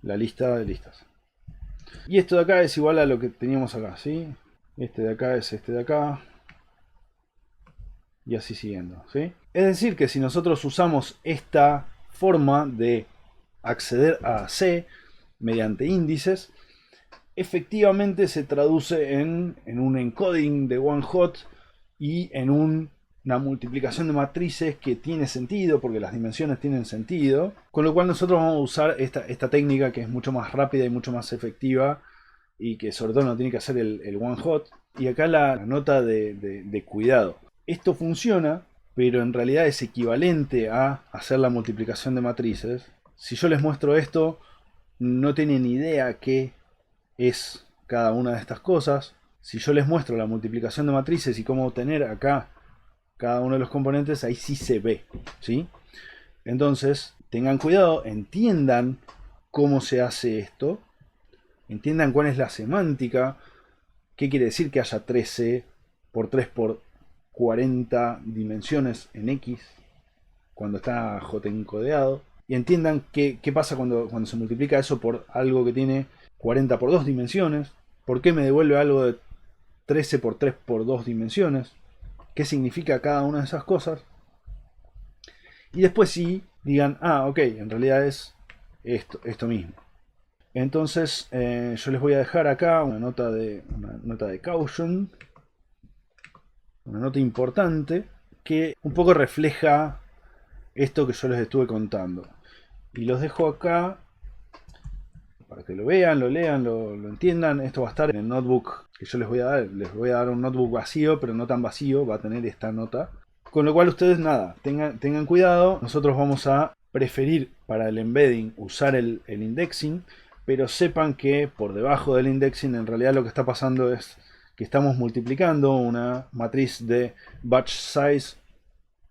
lista de listas. Y esto de acá es igual a lo que teníamos acá, ¿sí? Este de acá es este de acá. Y así siguiendo, ¿sí? Es decir que si nosotros usamos esta forma de acceder a C mediante índices, efectivamente se traduce en un encoding de one hot y en una multiplicación de matrices que tiene sentido, porque las dimensiones tienen sentido, con lo cual nosotros vamos a usar esta técnica que es mucho más rápida y mucho más efectiva y que sobre todo no tiene que hacer el one hot. Y acá la nota de cuidado. Esto funciona, pero en realidad es equivalente a hacer la multiplicación de matrices. Si yo les muestro esto, no tienen idea qué es cada una de estas cosas. Si yo les muestro la multiplicación de matrices y cómo obtener acá cada uno de los componentes, ahí sí se ve, ¿sí? Entonces, tengan cuidado, entiendan cómo se hace esto, entiendan cuál es la semántica, qué quiere decir que haya 13 por 3 por 40 dimensiones en X cuando está J encodeado, y entiendan qué pasa cuando se multiplica eso por algo que tiene 40 por 2 dimensiones, por qué me devuelve algo de 13 por 3 por 2 dimensiones. qué significa cada una de esas cosas. Y después sí digan, ah, ok, en realidad es esto mismo. Entonces yo les voy a dejar acá una nota de caution, una nota importante que un poco refleja esto que yo les estuve contando. Y los dejo acá para que lo vean, lo lean, lo entiendan. Esto va a estar en el notebook que yo les voy a dar. Les voy a dar un notebook vacío, pero no tan vacío, va a tener esta nota. Con lo cual ustedes nada, tengan cuidado. Nosotros vamos a preferir para el embedding usar el indexing, pero sepan que por debajo del indexing en realidad lo que está pasando es que estamos multiplicando una matriz de batch size,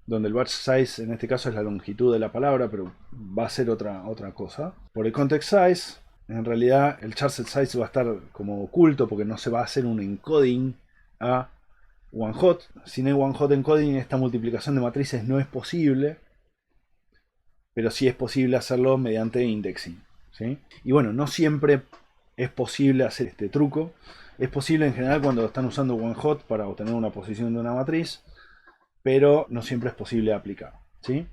donde el batch size en este caso es la longitud de la palabra, pero va a ser otra cosa. Por el context size, en realidad el charset size va a estar como oculto porque no se va a hacer un encoding a one hot. Sin el one hot encoding esta multiplicación de matrices no es posible, pero sí es posible hacerlo mediante indexing, ¿sí? Y bueno, no siempre es posible hacer este truco. Es posible en general cuando están usando one hot para obtener una posición de una matriz, pero no siempre es posible aplicar, ¿sí?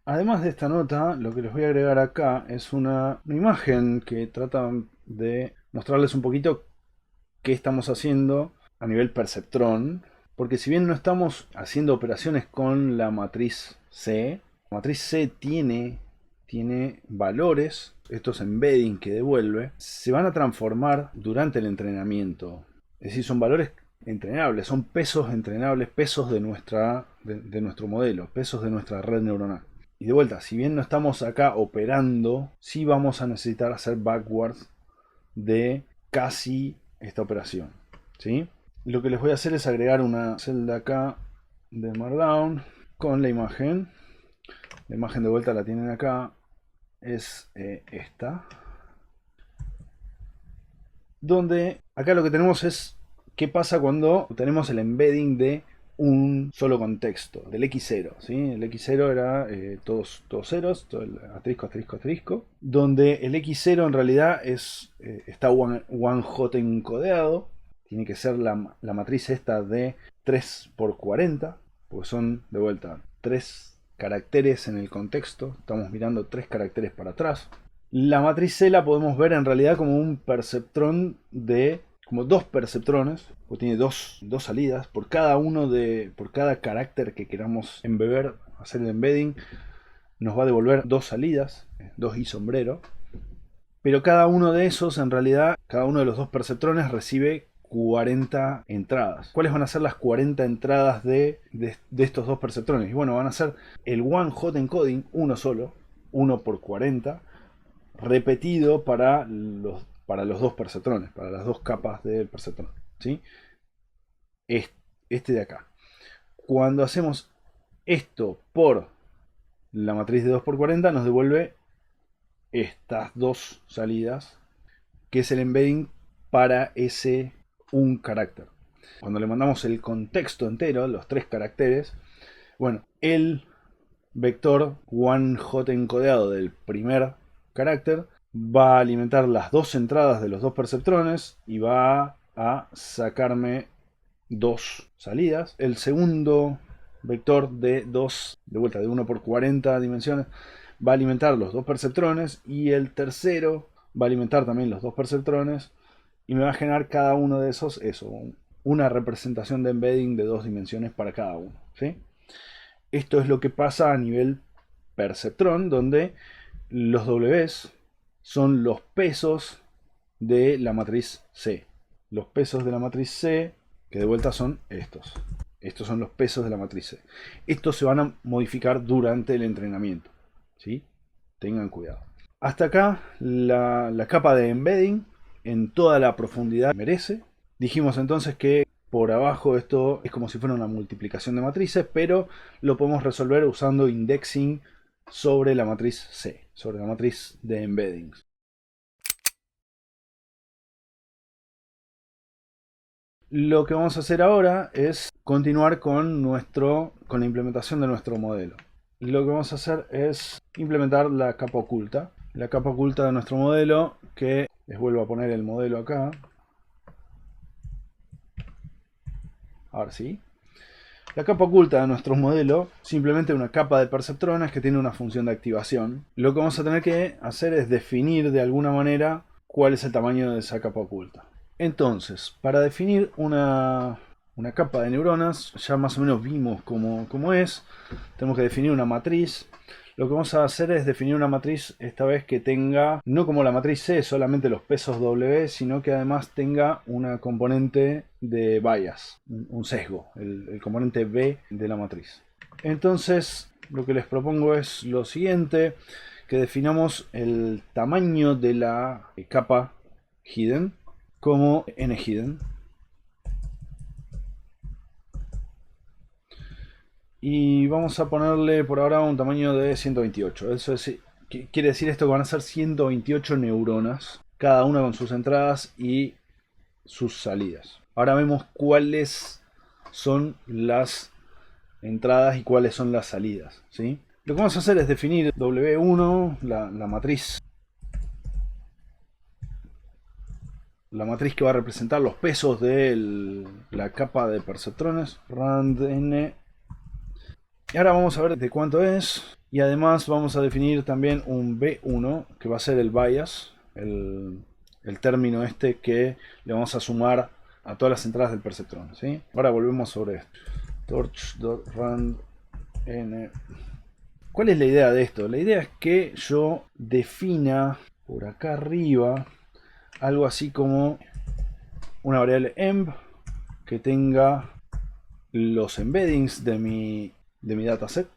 Además de esta nota, lo que les voy a agregar acá es una imagen que trata de mostrarles un poquito qué estamos haciendo a nivel perceptrón. Porque si bien no estamos haciendo operaciones con la matriz C, la matriz C tiene valores, estos embedding que devuelve, se van a transformar durante el entrenamiento. Es decir, son valores entrenables, son pesos entrenables, pesos de nuestro modelo, pesos de nuestra red neuronal. Y de vuelta, si bien no estamos acá operando, sí vamos a necesitar hacer backwards de casi esta operación, ¿sí? Lo que les voy a hacer es agregar una celda acá de Markdown con la imagen. La imagen de vuelta la tienen acá. Es esta. Donde acá lo que tenemos es qué pasa cuando tenemos el embedding de un solo contexto, del X0. ¿Sí? El X0 era todos ceros, todo el asterisco, asterisco, asterisco. Donde el X0 en realidad está one hot encodeado. Tiene que ser la matriz esta de 3 por 40, porque son de vuelta 3 caracteres en el contexto. Estamos mirando 3 caracteres para atrás. La matriz C la podemos ver en realidad como un perceptrón de como dos perceptrones, porque tiene dos salidas por cada carácter que queramos embeber, hacer el embedding, nos va a devolver dos salidas, dos y sombrero. Pero cada uno de esos, en realidad, cada uno de los dos perceptrones recibe 40 entradas. ¿Cuáles van a ser las 40 entradas de estos dos perceptrones? Y bueno, van a ser el one hot encoding, uno solo, 1 por 40, repetido para los dos perceptrones, para las dos capas del perceptrón, ¿sí? Este de acá. Cuando hacemos esto por la matriz de 2 por 40 nos devuelve estas dos salidas, que es el embedding para ese un carácter. Cuando le mandamos el contexto entero, los 3 caracteres, bueno, el vector one hot encodeado del primer carácter va a alimentar las dos entradas de los dos perceptrones y va a sacarme dos salidas. El segundo vector de vuelta de 1 por 40 dimensiones, va a alimentar los dos perceptrones y el tercero va a alimentar también los dos perceptrones y me va a generar cada uno de esos una representación de embedding de 2 dimensiones para cada uno, ¿sí? Esto es lo que pasa a nivel perceptrón, donde los Ws son los pesos de la matriz C. Los pesos de la matriz C, que de vuelta son estos. Estos son los pesos de la matriz C. Estos se van a modificar durante el entrenamiento, ¿sí? Tengan cuidado. Hasta acá la capa de embedding en toda la profundidad que merece. Dijimos entonces que por abajo esto es como si fuera una multiplicación de matrices, pero lo podemos resolver usando indexing sobre la matriz C, sobre la matriz de embeddings. Lo que vamos a hacer ahora es continuar con la implementación de nuestro modelo. Lo que vamos a hacer es implementar la capa oculta. La capa oculta de nuestro modelo, que les vuelvo a poner el modelo acá. Ahora sí. La capa oculta de nuestro modelo simplemente una capa de perceptrones que tiene una función de activación. Lo que vamos a tener que hacer es definir de alguna manera cuál es el tamaño de esa capa oculta. Entonces, para definir una capa de neuronas, ya más o menos vimos cómo es. Tenemos que definir una matriz. Lo que vamos a hacer es definir una matriz esta vez que tenga, no como la matriz C, solamente los pesos W, sino que además tenga una componente de bias, un sesgo, el componente B de la matriz. Entonces, lo que les propongo es lo siguiente, que definamos el tamaño de la capa hidden como n-hidden. Y vamos a ponerle por ahora un tamaño de 128. Eso quiere decir esto que van a ser 128 neuronas, cada una con sus entradas y sus salidas. Ahora vemos cuáles son las entradas y cuáles son las salidas, ¿sí? Lo que vamos a hacer es definir W1, la matriz. La matriz que va a representar los pesos de la capa de perceptrones. Rand n. Y ahora vamos a ver de cuánto es. Y además vamos a definir también un B1, que va a ser el bias, el término este que le vamos a sumar a todas las entradas del perceptrón, ¿sí? Ahora volvemos sobre esto. Torch.rand n. ¿Cuál es la idea de esto? La idea es que yo defina por acá arriba algo así como una variable emb que tenga los embeddings de mi dataset.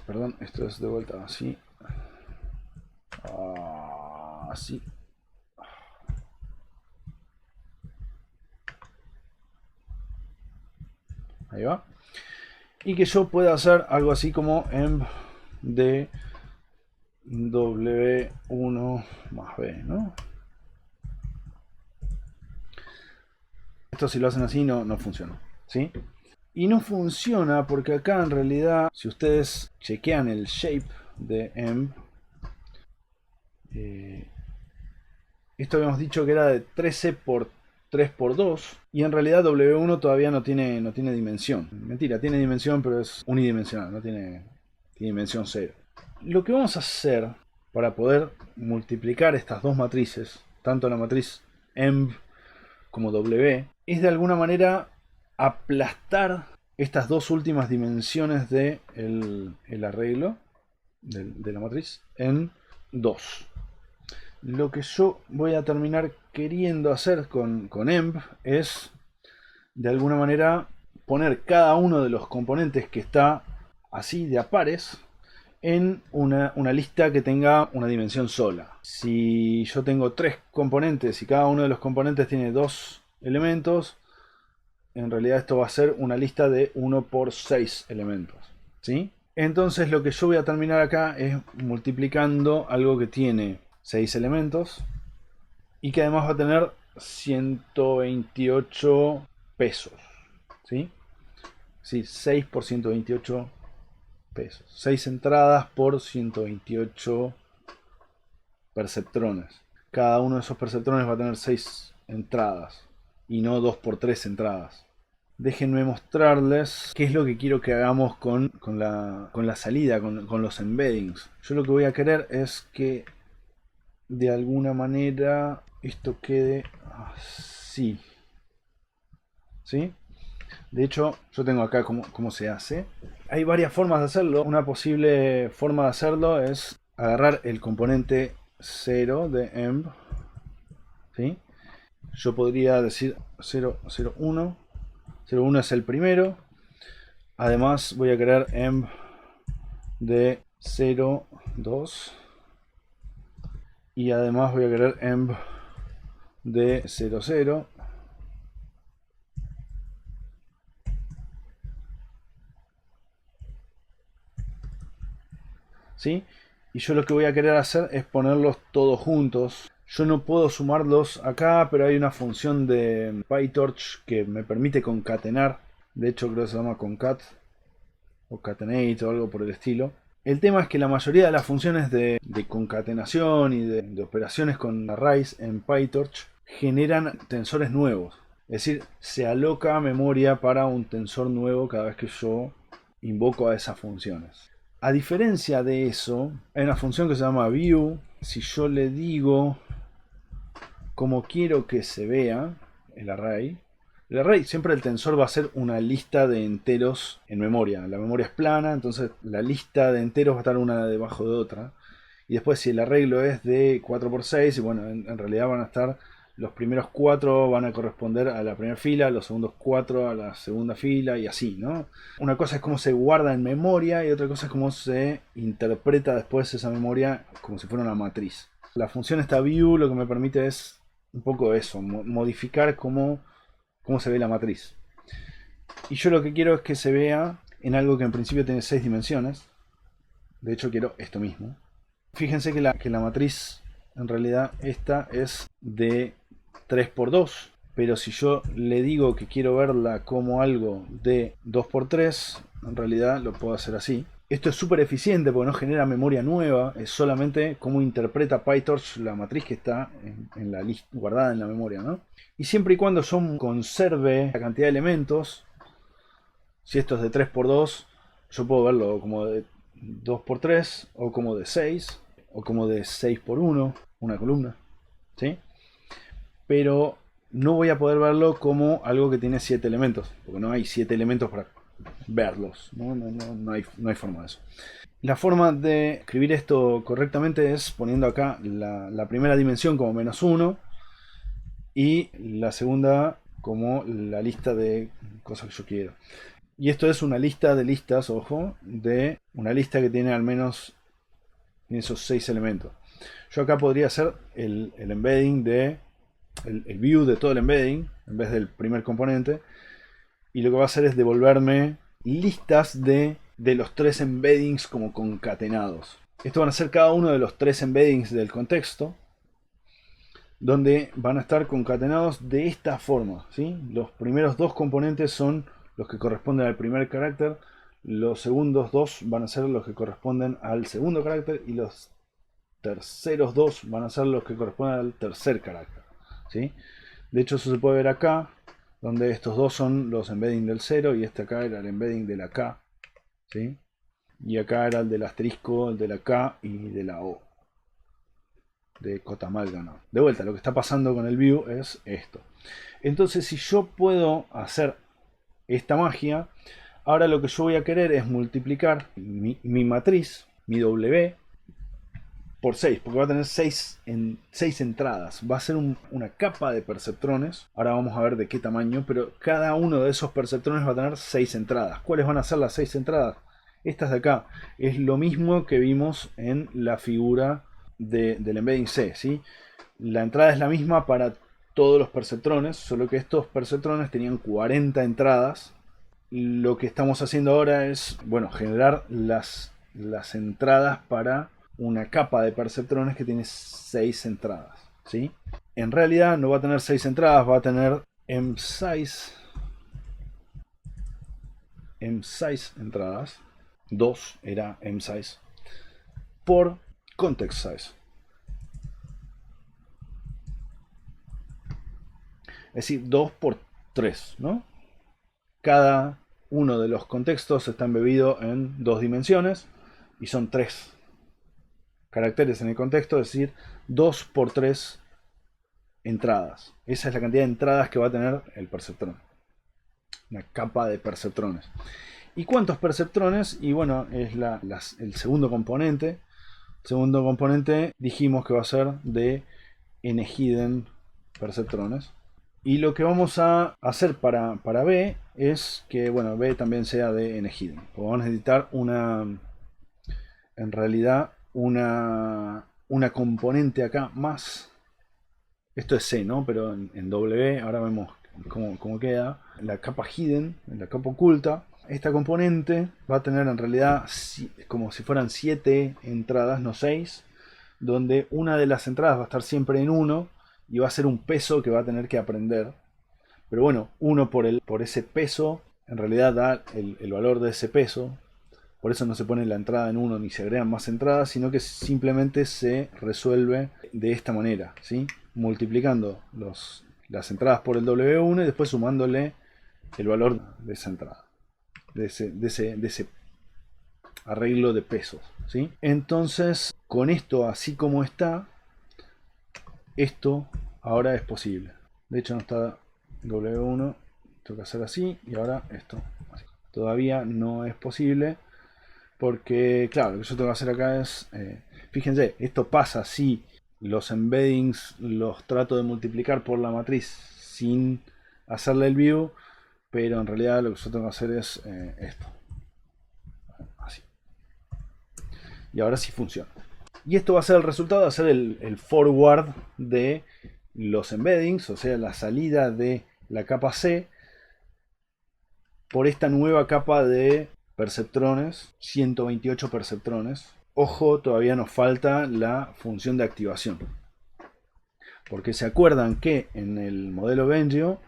Perdón, esto es de vuelta así. Así. Ahí va. Y que yo pueda hacer algo así como emb de W1 más B, ¿no? Esto si lo hacen así no funciona, ¿sí? Y no funciona porque acá en realidad, si ustedes chequean el shape de emb, esto habíamos dicho que era de 13 por 3 por 2 y en realidad W1 todavía no tiene dimensión. Mentira, tiene dimensión, pero es unidimensional, no tiene dimensión 0. Lo que vamos a hacer para poder multiplicar estas dos matrices, tanto la matriz emb como W, es de alguna manera aplastar estas dos últimas dimensiones del arreglo de la matriz en 2. Lo que yo voy a terminar queriendo hacer con emb es de alguna manera poner cada uno de los componentes que está así de a pares en una lista que tenga una dimensión sola. Si yo tengo 3 componentes y cada uno de los componentes tiene 2 elementos, en realidad esto va a ser una lista de 1 por 6 elementos, ¿sí? Entonces lo que yo voy a terminar acá es multiplicando algo que tiene 6 elementos y que además va a tener 128 pesos, ¿sí? Sí, 6 por 128 pesos. 6 entradas por 128 perceptrones. Cada uno de esos perceptrones va a tener 6 entradas y no 2 por 3 entradas. Déjenme mostrarles qué es lo que quiero que hagamos con la salida, con los embeddings. Yo lo que voy a querer es que de alguna manera esto quede así, ¿sí? De hecho, yo tengo acá cómo se hace. Hay varias formas de hacerlo. Una posible forma de hacerlo es agarrar el componente 0 de emb, ¿sí? Yo podría decir 0, 0, 1. 0, 1 es el primero. Además voy a querer emb de 0, 2. Y además voy a querer emb de 0, 0. ¿Sí? Y yo lo que voy a querer hacer es ponerlos todos juntos. Yo no puedo sumarlos acá, pero hay una función de PyTorch que me permite concatenar. De hecho creo que se llama concat o catenate o algo por el estilo. El tema es que la mayoría de las funciones de concatenación y de operaciones con arrays en PyTorch generan tensores nuevos. Es decir, se aloca memoria para un tensor nuevo cada vez que yo invoco a esas funciones. A diferencia de eso, hay una función que se llama view. Si yo le digo cómo quiero que se vea el array, siempre el tensor va a ser una lista de enteros en memoria. La memoria es plana, entonces la lista de enteros va a estar una debajo de otra. Y después si el arreglo es de 4×6, y bueno, en realidad van a estar los primeros 4 van a corresponder a la primera fila, los segundos 4 a la segunda fila y así, ¿no? Una cosa es cómo se guarda en memoria y otra cosa es cómo se interpreta después esa memoria como si fuera una matriz. La función esta view lo que me permite es un poco eso, modificar cómo se ve la matriz. Y yo lo que quiero es que se vea en algo que en principio tiene 6 dimensiones. De hecho quiero esto mismo. Fíjense que la matriz en realidad esta es de 3×2, pero si yo le digo que quiero verla como algo de 2×3, en realidad lo puedo hacer así. Esto es súper eficiente porque no genera memoria nueva, es solamente cómo interpreta PyTorch la matriz que está en la lista, guardada en la memoria, ¿no? Y siempre y cuando yo conserve la cantidad de elementos, si esto es de 3×2, yo puedo verlo como de 2×3 o como de 6 o como de 6×1, una columna, ¿sí? Pero no voy a poder verlo como algo que tiene 7 elementos, porque no hay 7 elementos para verlos, no hay forma de eso. La forma de escribir esto correctamente es poniendo acá la primera dimensión como -1 y la segunda como la lista de cosas que yo quiero. Y esto es una lista de listas, ojo, de una lista que tiene al menos esos 6 elementos. Yo acá podría hacer el embedding de el view de todo el embedding en vez del primer componente, y lo que va a hacer es devolverme listas de los 3 embeddings como concatenados. Esto van a ser cada uno de los 3 embeddings del contexto, donde van a estar concatenados de esta forma, ¿sí? Los primeros 2 componentes son los que corresponden al primer carácter, los segundos 2 van a ser los que corresponden al segundo carácter y los terceros 2 van a ser los que corresponden al tercer carácter, ¿sí? De hecho eso se puede ver acá, donde estos dos son los embedding del 0 y este acá era el embedding de la K, ¿sí? Y acá era el del asterisco, el de la K y de la O, de Cotamalgano. De vuelta, lo que está pasando con el view es esto. Entonces si yo puedo hacer esta magia, ahora lo que yo voy a querer es multiplicar mi matriz, mi W, por 6, porque va a tener 6 entradas. Va a ser una capa de perceptrones. Ahora vamos a ver de qué tamaño, pero cada uno de esos perceptrones va a tener 6 entradas. ¿Cuáles van a ser las 6 entradas? Estas de acá. Es lo mismo que vimos en la figura del embedding C, ¿sí? La entrada es la misma para todos los perceptrones, solo que estos perceptrones tenían 40 entradas. Lo que estamos haciendo ahora es, bueno, generar las entradas para una capa de perceptrones que tiene 6 entradas, ¿sí? En realidad no va a tener 6 entradas, va a tener M6 entradas. 2 era M6 por context size. Es decir, 2×3, ¿no? Cada uno de los contextos está embebido en 2 dimensiones y son 3 caracteres en el contexto, es decir, 2×3 entradas. Esa es la cantidad de entradas que va a tener el perceptrón. Una capa de perceptrones. ¿Y cuántos perceptrones? Y bueno, es el segundo componente. El segundo componente dijimos que va a ser de n hidden perceptrones. Y lo que vamos a hacer para B es que, bueno, B también sea de n hidden. Vamos a necesitar en realidad una componente acá más. Esto es C, ¿no? Pero en W, ahora vemos cómo queda. La capa hidden, la capa oculta. Esta componente va a tener en realidad como si fueran 7 entradas, no 6. Donde una de las entradas va a estar siempre en 1 y va a ser un peso que va a tener que aprender. Pero bueno, 1 por ese peso, en realidad da el valor de ese peso. Por eso no se pone la entrada en 1 ni se agregan más entradas, sino que simplemente se resuelve de esta manera, ¿sí? Multiplicando las entradas por el W1 y después sumándole el valor de esa entrada, de ese arreglo de pesos, ¿sí? Entonces, con esto así como está, esto ahora es posible. De hecho no está W1, tengo que hacer así, y ahora esto así. Todavía no es posible porque, claro, lo que yo tengo que hacer acá es, fíjense, esto pasa si los embeddings los trato de multiplicar por la matriz sin hacerle el view, pero en realidad lo que yo tengo que hacer es esto, así. Y ahora sí funciona. Y esto va a ser el resultado de hacer el forward de los embeddings, o sea, la salida de la capa C por esta nueva capa de perceptrones, 128 perceptrones. Ojo, todavía nos falta la función de activación. Porque se acuerdan que en el modelo Bengio,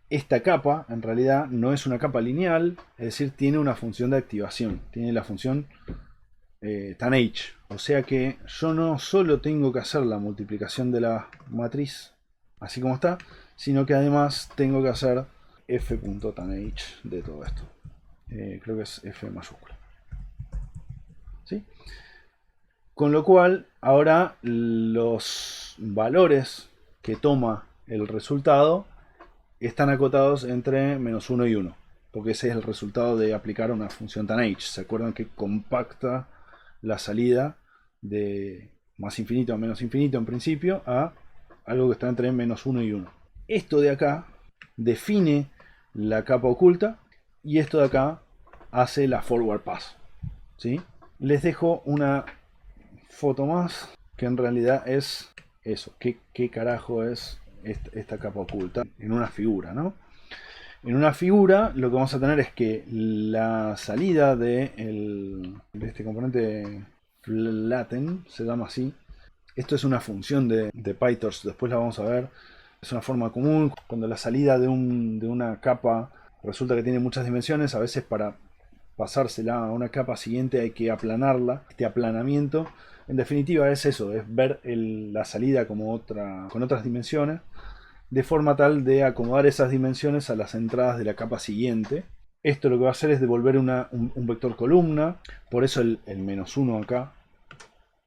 esta capa en realidad no es una capa lineal, es decir, tiene una función de activación. Tiene la función tanh. O sea que yo no solo tengo que hacer la multiplicación de la matriz, así como está, sino que además tengo que hacer f.tanh de todo esto. Creo que es F mayúscula. ¿Sí? Con lo cual, ahora los valores que toma el resultado están acotados entre -1 y 1. Porque ese es el resultado de aplicar una función tanh. ¿Se acuerdan que compacta la salida de más infinito a menos infinito en principio a algo que está entre -1 y 1? Esto de acá define la capa oculta y esto de acá hace la forward pass, ¿sí? Les dejo una foto más que en realidad es eso. ¿Qué carajo es esta capa oculta? En una figura, ¿no? En una figura lo que vamos a tener es que la salida de este componente flatten, se llama así. Esto es una función de PyTorch, después la vamos a ver. Es una forma común. Cuando la salida de una capa resulta que tiene muchas dimensiones, a veces para pasársela a una capa siguiente hay que aplanarla. Este aplanamiento, en definitiva, es eso, es ver la salida como con otras dimensiones, de forma tal de acomodar esas dimensiones a las entradas de la capa siguiente. Esto lo que va a hacer es devolver un vector columna, por eso el -1 acá.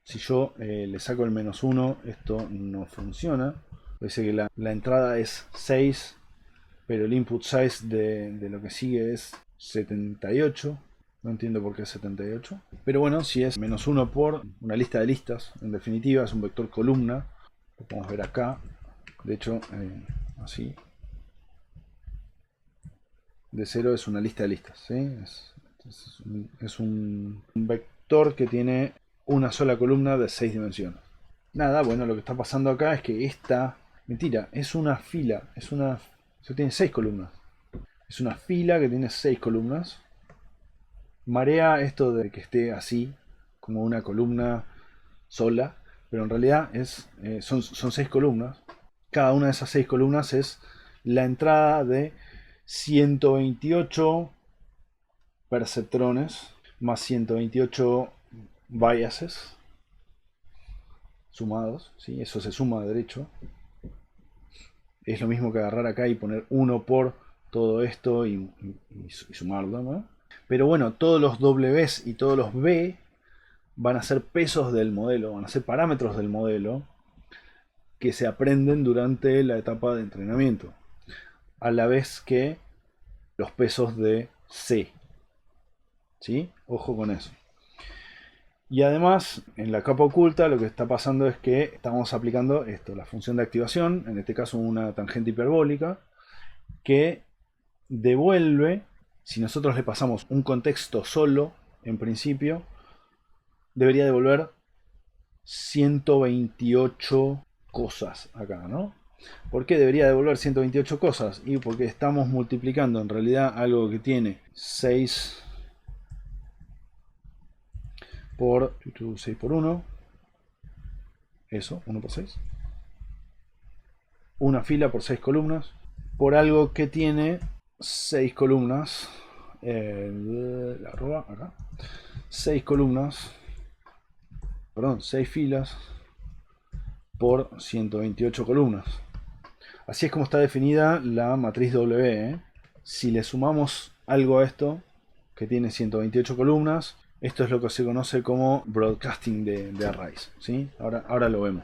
Si yo le saco el -1, esto no funciona. Dice que la entrada es 6, pero el input size de lo que sigue es 78. No entiendo por qué es 78. Pero bueno, si es -1 por una lista de listas, en definitiva es un vector columna. Lo podemos ver acá. De hecho, así. De 0 es una lista de listas, ¿sí? Es un vector que tiene una sola columna de 6 dimensiones. Nada, bueno, lo que está pasando acá es que esta... Mentira, es una fila. Eso tiene 6 columnas. Es una fila que tiene 6 columnas. Marea esto de que esté así, como una columna sola. Pero en realidad son 6 columnas. Cada una de esas 6 columnas es la entrada de 128 perceptrones más 128 biases sumados, ¿sí? Eso se suma de derecho. Es lo mismo que agarrar acá y poner 1 por todo esto y sumarlo, ¿no? Pero bueno, todos los Ws y todos los B van a ser pesos del modelo, van a ser parámetros del modelo que se aprenden durante la etapa de entrenamiento, a la vez que los pesos de C. ¿Sí? Ojo con eso. Y además, en la capa oculta lo que está pasando es que estamos aplicando esto, la función de activación, en este caso una tangente hiperbólica, que devuelve, si nosotros le pasamos un contexto solo, en principio, debería devolver 128 cosas acá, ¿no? ¿Por qué debería devolver 128 cosas? Y porque estamos multiplicando en realidad algo que tiene 6 por 6 por 1. Eso, 1 por 6. Una fila por 6 columnas. Por algo que tiene 6 columnas. La arroba acá. 6 columnas. Perdón, 6 filas por 128 columnas. Así es como está definida la matriz W, ¿eh? Si le sumamos algo a esto, que tiene 128 columnas, esto es lo que se conoce como broadcasting de arrays, ¿sí? Ahora lo vemos.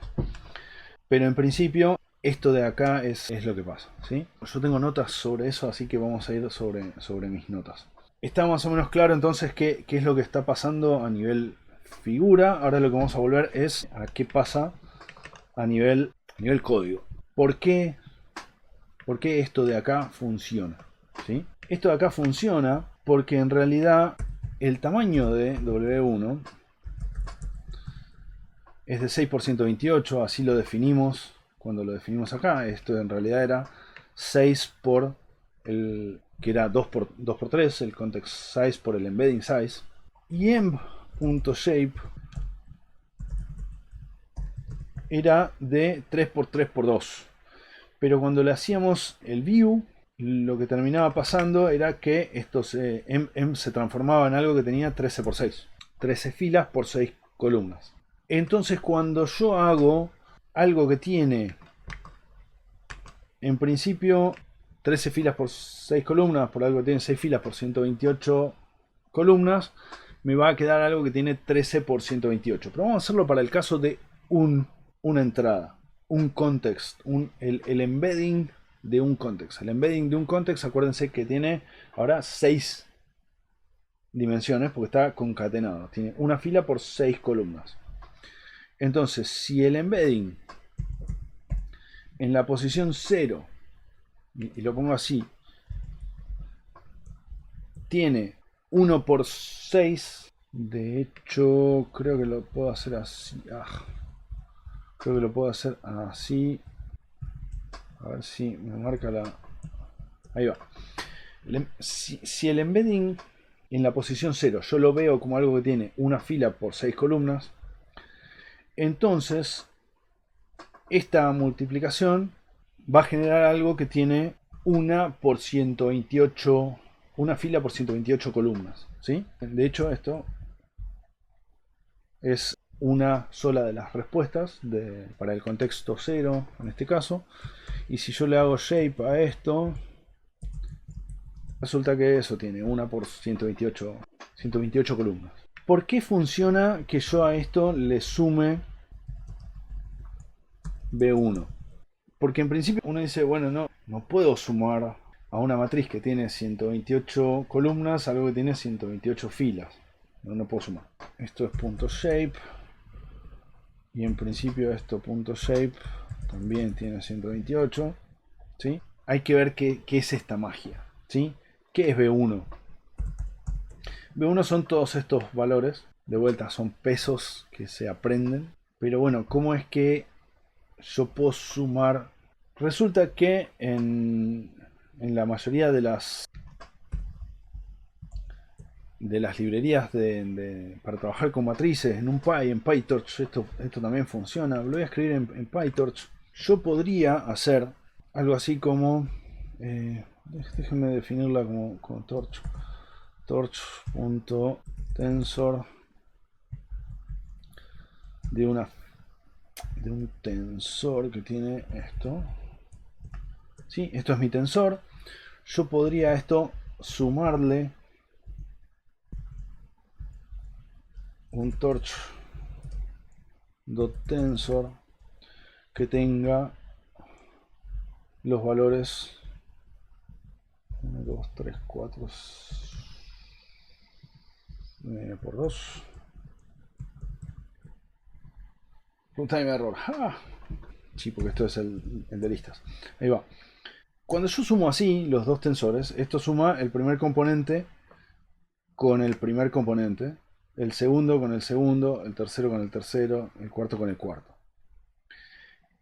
Pero en principio, esto de acá es lo que pasa, ¿sí? Yo tengo notas sobre eso, así que vamos a ir sobre mis notas. Está más o menos claro entonces qué es lo que está pasando a nivel figura. Ahora lo que vamos a volver es a qué pasa a nivel código. ¿Por qué esto de acá funciona? ¿Sí? Esto de acá funciona porque en realidad el tamaño de W1 es de 6 por 128, así lo definimos cuando lo definimos acá. Esto en realidad era 6 por el que era 2 por 3, el context size por el embedding size. Y emb.shape era de 3 por 3 por 2. Pero cuando le hacíamos el view, lo que terminaba pasando era que estos emb se transformaba en algo que tenía 13 por 6. 13 filas por 6 columnas. Entonces cuando yo hago algo que tiene en principio 13 filas por 6 columnas, por algo que tiene 6 filas por 128 columnas, me va a quedar algo que tiene 13 por 128. Pero vamos a hacerlo para el caso de una entrada, un context, el embedding de un context. El embedding de un context, acuérdense que tiene ahora 6 dimensiones porque está concatenado. Tiene una fila por 6 columnas. Entonces, si el embedding en la posición 0, y lo pongo así, tiene 1 por 6, de hecho creo que lo puedo hacer así. Creo que lo puedo hacer así. A ver si me marca la... Ahí va. Si el embedding en la posición 0 yo lo veo como algo que tiene una fila por 6 columnas, entonces esta multiplicación va a generar algo que tiene una por 128, una fila por 128 columnas, ¿sí? De hecho, esto es una sola de las respuestas para el contexto 0 en este caso. Y si yo le hago shape a esto, resulta que eso tiene una por 128 columnas. ¿Por qué funciona que yo a esto le sume B1? Porque en principio uno dice, bueno, no puedo sumar a una matriz que tiene 128 columnas algo que tiene 128 filas. No puedo sumar. Esto es punto .shape. Y en principio esto punto .shape también tiene 128. ¿Sí? Hay que ver qué es esta magia. ¿Sí? ¿Qué es B1? B1 son todos estos valores. De vuelta, son pesos que se aprenden. Pero bueno, ¿cómo es que yo puedo sumar? Resulta que en la mayoría de las librerías para trabajar con matrices, en NumPy, en PyTorch, esto también funciona. Lo voy a escribir en PyTorch. Yo podría hacer algo así como... déjenme definirla como torch. Torch.tensor de un tensor que tiene esto. ¿Sí? Esto es mi tensor. Yo podría esto sumarle un torch.tensor que tenga los valores 1, 2, 3, 4 por 2. Runtime error. Sí, porque esto es el de listas. Ahí va. Cuando yo sumo así los dos tensores, esto suma el primer componente con el primer componente, el segundo con el segundo, el tercero con el tercero, el cuarto con el cuarto.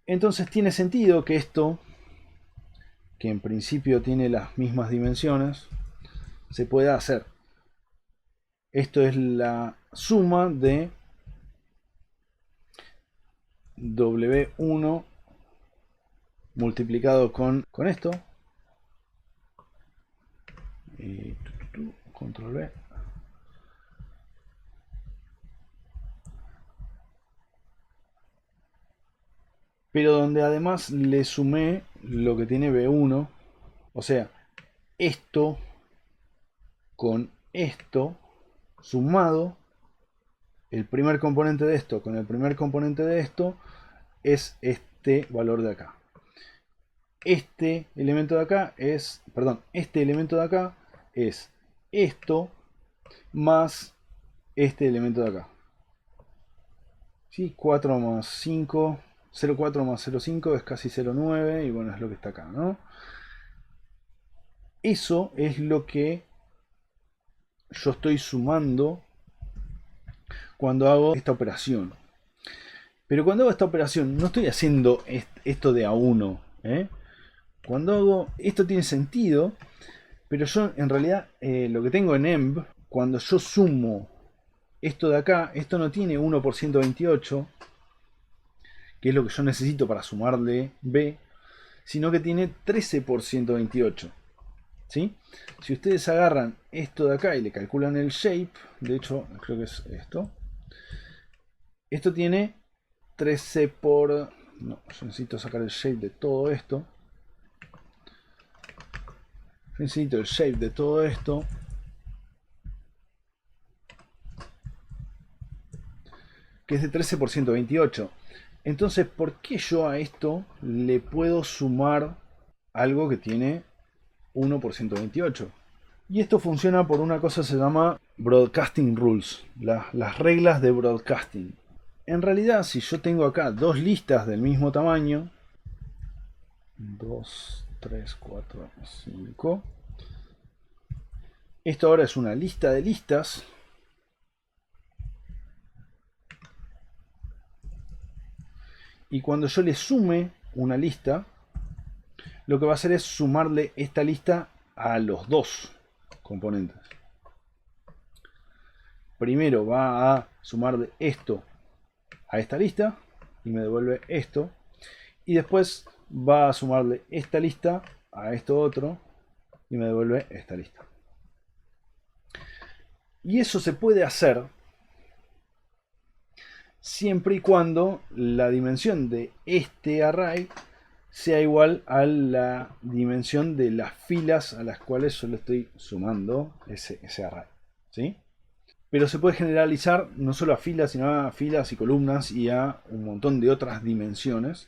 Entonces tiene sentido que esto, que en principio tiene las mismas dimensiones, se pueda hacer. Esto es la suma de W1 multiplicado con esto. Y control V. pero donde además le sumé lo que tiene B1, o sea, esto con esto sumado, el primer componente de esto con el primer componente de esto es este valor de acá. Este elemento de acá es, perdón, este elemento de acá es esto más este elemento de acá. ¿Sí? 4 más 5, 0,4 más 0,5 es casi 0,9 y bueno, es lo que está acá, ¿no? Eso es lo que yo estoy sumando cuando hago esta operación. Pero cuando hago esta operación no estoy haciendo esto de a uno. Cuando hago esto tiene sentido, pero yo en realidad lo que tengo en EMB, cuando yo sumo esto de acá, esto no tiene 1 por 128, que es lo que yo necesito para sumarle B, sino que tiene 13 por 128. ¿Sí? Si ustedes agarran esto de acá y le calculan el shape, de hecho creo que es esto, esto tiene 13 por... No, yo necesito sacar el shape de todo esto. Yo necesito el shape de todo esto. Que es de 13 por 128. Entonces, ¿por qué yo a esto le puedo sumar algo que tiene 1 por 128? Y esto funciona por una cosa que se llama Broadcasting Rules, las reglas de broadcasting. En realidad, si yo tengo acá dos listas del mismo tamaño, 2, 3, 4, 5. Esto ahora es una lista de listas. Y cuando yo le sume una lista, lo que va a hacer es sumarle esta lista a los dos componentes. Primero va a sumarle esto a esta lista y me devuelve esto. Y después va a sumarle esta lista a esto otro y me devuelve esta lista. Y eso se puede hacer siempre y cuando la dimensión de este array sea igual a la dimensión de las filas a las cuales yo le estoy sumando ese array. ¿Sí? Pero se puede generalizar no solo a filas, sino a filas y columnas y a un montón de otras dimensiones,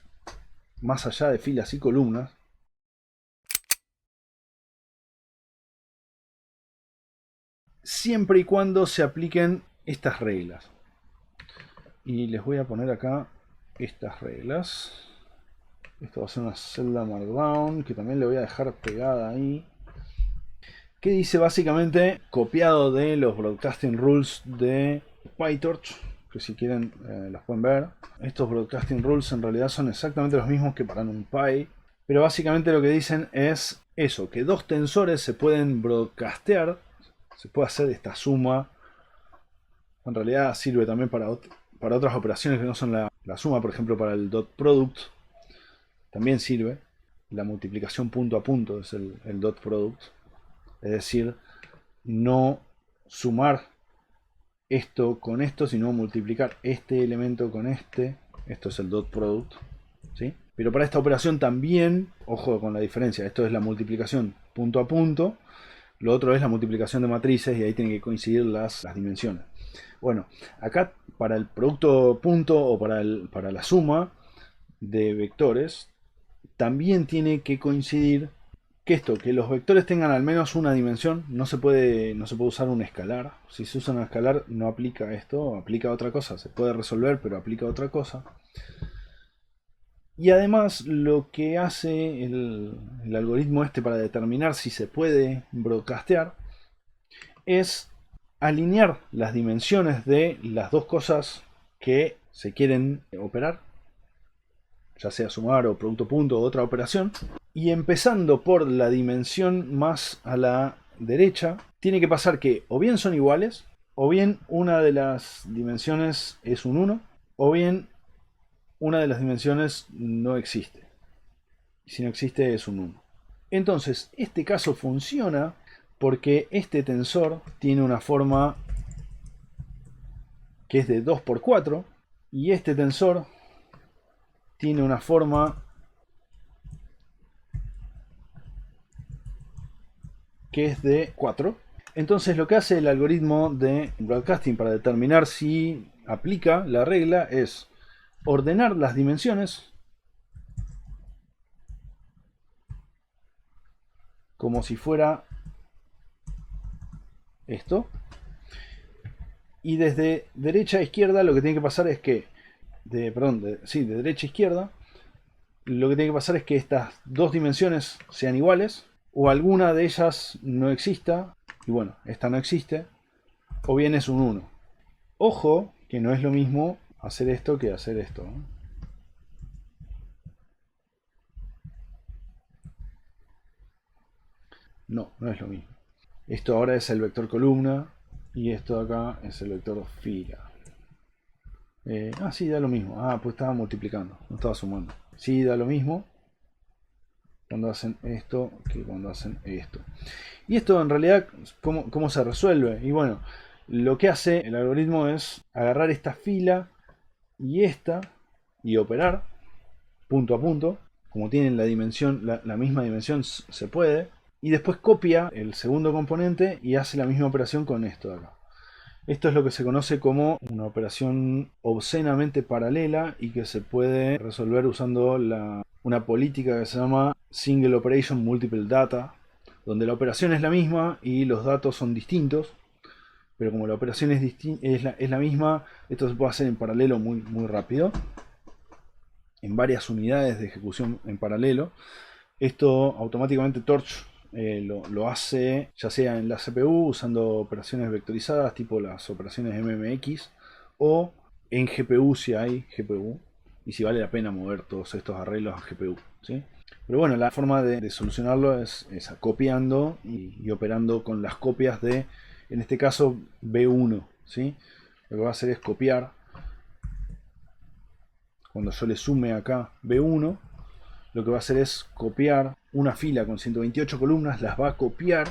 más allá de filas y columnas. Siempre y cuando se apliquen estas reglas. Y les voy a poner acá estas reglas. Esto va a ser una celda Markdown que también le voy a dejar pegada ahí. Que dice básicamente, copiado de los Broadcasting Rules de PyTorch, que si quieren los pueden ver. Estos Broadcasting Rules en realidad son exactamente los mismos que para NumPy, pero básicamente lo que dicen es eso, que dos tensores se pueden broadcastear, se puede hacer esta suma. En realidad sirve también para otras operaciones que no son la suma, por ejemplo para el dot product, también sirve. La multiplicación punto a punto es el dot product. Es decir, no sumar esto con esto, sino multiplicar este elemento con este. Esto es el dot product. ¿Sí? Pero para esta operación también, ojo con la diferencia, esto es la multiplicación punto a punto, lo otro es la multiplicación de matrices y ahí tienen que coincidir las dimensiones. Bueno, acá para el producto punto o para la suma de vectores, también tiene que coincidir que los vectores tengan al menos una dimensión. No se puede usar un escalar. Si se usa un escalar no aplica esto, aplica otra cosa. Se puede resolver, pero aplica otra cosa. Y además lo que hace el algoritmo este para determinar si se puede broadcastear es alinear las dimensiones de las dos cosas que se quieren operar, ya sea sumar o producto punto o otra operación. Y empezando por la dimensión más a la derecha, tiene que pasar que o bien son iguales, o bien una de las dimensiones es un 1, o bien una de las dimensiones no existe. Y si no existe es un 1. Entonces, este caso funciona porque este tensor tiene una forma que es de 2 por 4 y este tensor tiene una forma que es de 4. Entonces lo que hace el algoritmo de broadcasting para determinar si aplica la regla es ordenar las dimensiones como si fuera esto. Y desde derecha a izquierda lo que tiene que pasar es que, de derecha a izquierda, lo que tiene que pasar es que estas dos dimensiones sean iguales, o alguna de ellas no exista, y bueno, esta no existe, o bien es un 1. Ojo, que no es lo mismo hacer esto que hacer esto, ¿no? No, no es lo mismo. Esto ahora es el vector columna y esto acá es el vector fila. Sí, da lo mismo. Pues estaba multiplicando, no estaba sumando. Sí, da lo mismo cuando hacen esto que cuando hacen esto. Y esto en realidad, ¿cómo se resuelve? Y bueno, lo que hace el algoritmo es agarrar esta fila y esta y operar punto a punto. Como tienen la dimensión, la misma dimensión, se puede. Y después copia el segundo componente y hace la misma operación con esto de acá. Esto es lo que se conoce como una operación obscenamente paralela y que se puede resolver usando una política que se llama Single Operation Multiple Data, donde la operación es la misma y los datos son distintos, pero como la operación es la misma, esto se puede hacer en paralelo muy rápido, en varias unidades de ejecución en paralelo. Esto automáticamente Torch lo hace ya sea en la CPU usando operaciones vectorizadas tipo las operaciones MMX, o en GPU si hay GPU y si vale la pena mover todos estos arreglos a GPU, ¿sí? Pero bueno, la forma de solucionarlo es copiando y operando con las copias de, en este caso, B1, ¿sí? Lo que va a hacer es copiar. Cuando yo le sume acá B1, lo que va a hacer es copiar una fila con 128 columnas, las va a copiar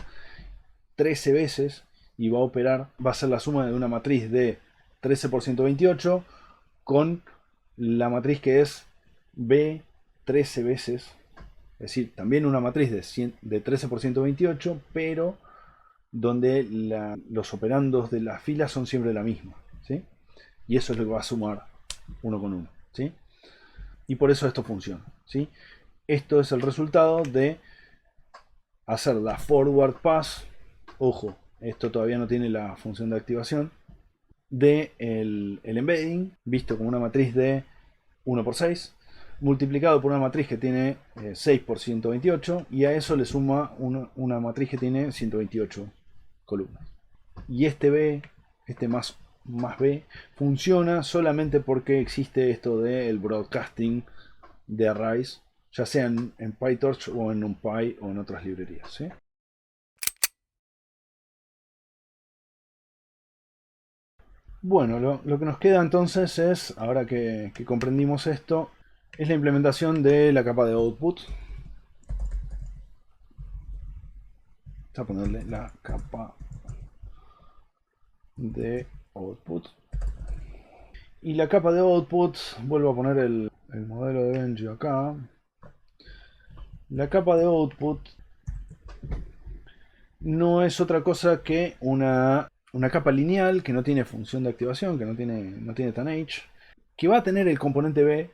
13 veces y va a operar, va a ser la suma de una matriz de 13 por 128 con la matriz que es B 13 veces, es decir, también una matriz de 13 por 128, pero donde los operandos de la fila son siempre la misma, ¿sí? Y eso es lo que va a sumar uno con uno, ¿sí? Y por eso esto funciona, ¿sí? Esto es el resultado de hacer la forward pass. Ojo, esto todavía no tiene la función de activación de el embedding, visto como una matriz de 1 por 6, multiplicado por una matriz que tiene 6 por 128, y a eso le suma una matriz que tiene 128 columnas. Y este B, este más B, funciona solamente porque existe esto del broadcasting de arrays, ya sea en PyTorch o en NumPy o en otras librerías, ¿sí? Bueno, lo que nos queda entonces es, ahora que comprendimos esto, es la implementación de la capa de output. Vamos a ponerle la capa de output. Y la capa de output, vuelvo a poner el modelo de Benji acá. La capa de output no es otra cosa que una capa lineal que no tiene función de activación, que no tiene tanh, que va a tener el componente B,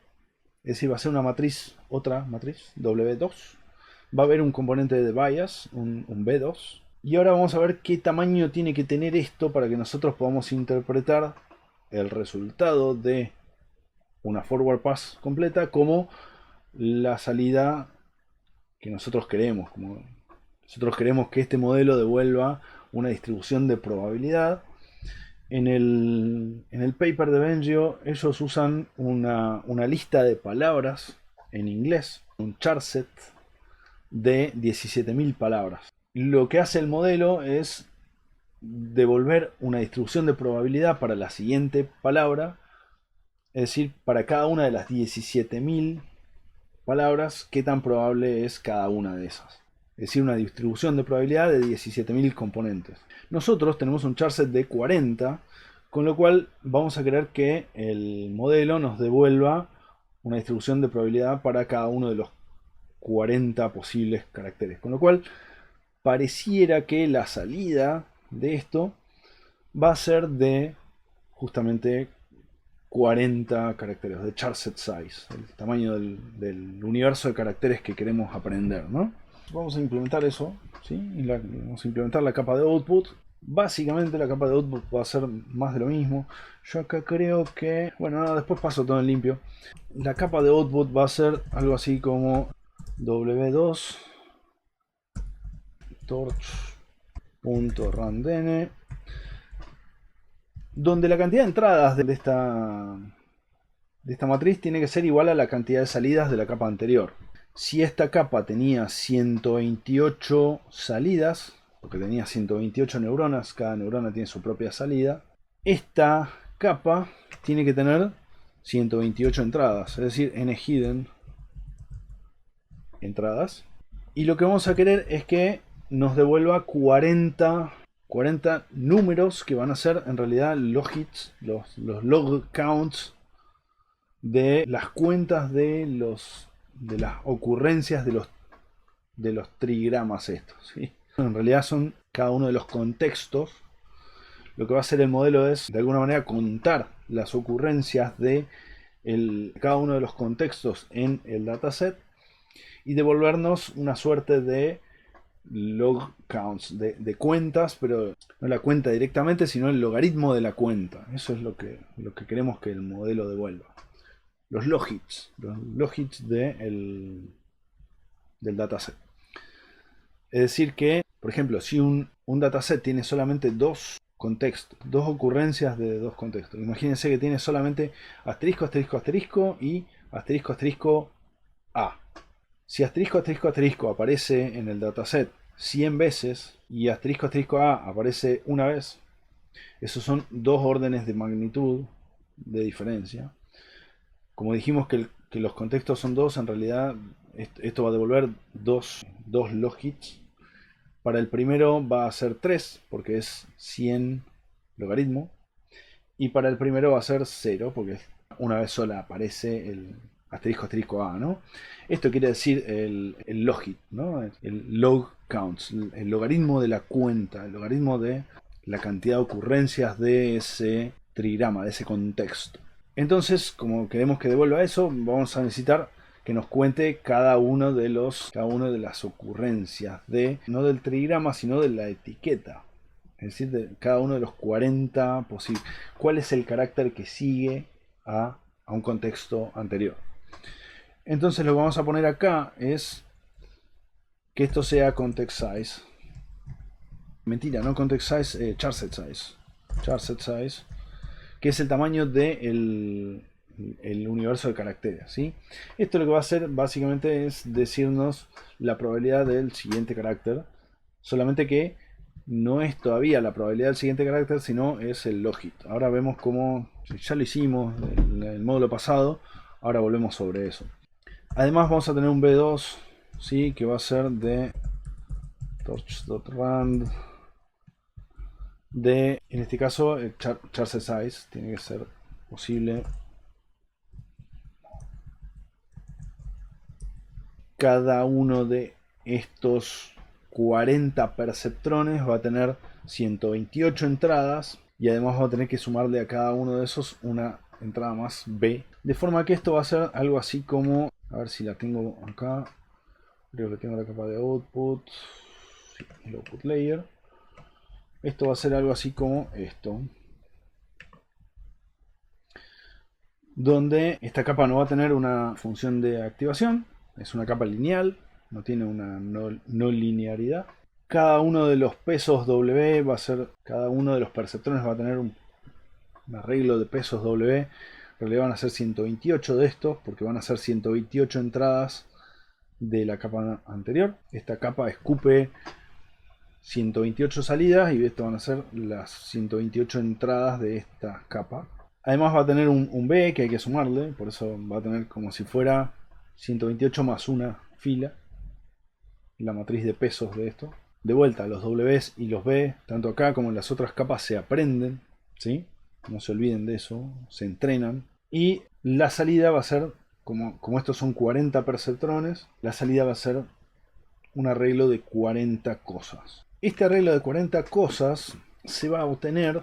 es decir, va a ser una matriz, otra matriz, W2. Va a haber un componente de bias, un B2. Y ahora vamos a ver qué tamaño tiene que tener esto para que nosotros podamos interpretar el resultado de una forward pass completa como la salida que nosotros queremos. Como nosotros queremos que este modelo devuelva una distribución de probabilidad. En el paper de Bengio ellos usan una lista de palabras en inglés, un charset de 17.000 palabras. Lo que hace el modelo es devolver una distribución de probabilidad para la siguiente palabra, es decir, para cada una de las 17.000 palabras, qué tan probable es cada una de esas. Es decir, una distribución de probabilidad de 17.000 componentes. Nosotros tenemos un charset de 40, con lo cual vamos a querer que el modelo nos devuelva una distribución de probabilidad para cada uno de los 40 posibles caracteres. Con lo cual, pareciera que la salida de esto va a ser de justamente 40 caracteres, de charset size, el tamaño del universo de caracteres que queremos aprender, ¿no? Vamos a implementar eso, ¿sí? Vamos a implementar la capa de output. Básicamente la capa de output va a ser más de lo mismo. Yo acá creo que... Bueno, no, después paso todo en limpio. La capa de output va a ser algo así como w2 torch.ranDN, donde la cantidad de entradas de esta matriz tiene que ser igual a la cantidad de salidas de la capa anterior. Si esta capa tenía 128 salidas, porque tenía 128 neuronas, cada neurona tiene su propia salida, esta capa tiene que tener 128 entradas, es decir, n hidden entradas. Y lo que vamos a querer es que nos devuelva 40 números que van a ser en realidad los hits, los log counts de las cuentas de las ocurrencias de los trigramas estos, ¿sí? En realidad son cada uno de los contextos. Lo que va a hacer el modelo es de alguna manera contar las ocurrencias de cada uno de los contextos en el dataset y devolvernos una suerte de log counts, de cuentas, pero no la cuenta directamente, sino el logaritmo de la cuenta. Eso es lo que queremos que el modelo devuelva. Los logits del dataset. Es decir que, por ejemplo, si un dataset tiene solamente dos contextos, dos ocurrencias de dos contextos. Imagínense que tiene solamente asterisco, asterisco, asterisco y asterisco, asterisco A. Si asterisco, asterisco, asterisco aparece en el dataset 100 veces y asterisco, asterisco A aparece una vez, esos son dos órdenes de magnitud de diferencia. Como dijimos que los contextos son dos, en realidad esto va a devolver dos logits. Para el primero va a ser 3, porque es 100 logaritmo. Y para el primero va a ser 0, porque una vez sola aparece el asterisco asterisco A, ¿no? Esto quiere decir el logit, ¿no? El log counts, el logaritmo de la cuenta, el logaritmo de la cantidad de ocurrencias de ese trigrama, de ese contexto. Entonces, como queremos que devuelva eso, vamos a necesitar que nos cuente cada uno de las ocurrencias no del trigrama, sino de la etiqueta. Es decir, de cada uno de los 40 posibles. ¿Cuál es el carácter que sigue a un contexto anterior? Entonces lo que vamos a poner acá es que esto sea context size. Mentira, no context size, charset size. Charset size, que es el tamaño del universo de caracteres, ¿sí? Esto lo que va a hacer básicamente es decirnos la probabilidad del siguiente carácter, solamente que no es todavía la probabilidad del siguiente carácter, sino es el logit. Ahora vemos cómo, ya lo hicimos en el módulo pasado, ahora volvemos sobre eso. Además vamos a tener un B2, ¿sí? Que va a ser de torch.rand de, en este caso, el charset size tiene que ser posible. Cada uno de estos 40 perceptrones va a tener 128 entradas y además va a tener que sumarle a cada uno de esos una entrada más B. De forma que esto va a ser algo así como, a ver si la tengo acá, creo que tengo la capa de output, sí, el output layer. Esto va a ser algo así como esto, donde esta capa no va a tener una función de activación, es una capa lineal, no tiene una no linearidad. Cada uno de los pesos W va a ser, cada uno de los perceptrones va a tener un arreglo de pesos W. En realidad van a ser 128 de estos, porque van a ser 128 entradas de la capa anterior. Esta capa escupe 128 salidas y esto van a ser las 128 entradas de esta capa. Además va a tener un B que hay que sumarle, por eso va a tener como si fuera 128 más una fila, la matriz de pesos de esto. De vuelta, los Ws y los B, tanto acá como en las otras capas, se aprenden, ¿sí? No se olviden de eso, se entrenan. Y la salida va a ser como estos son 40 perceptrones, la salida va a ser un arreglo de 40 cosas. Este arreglo de 40 cosas se va a obtener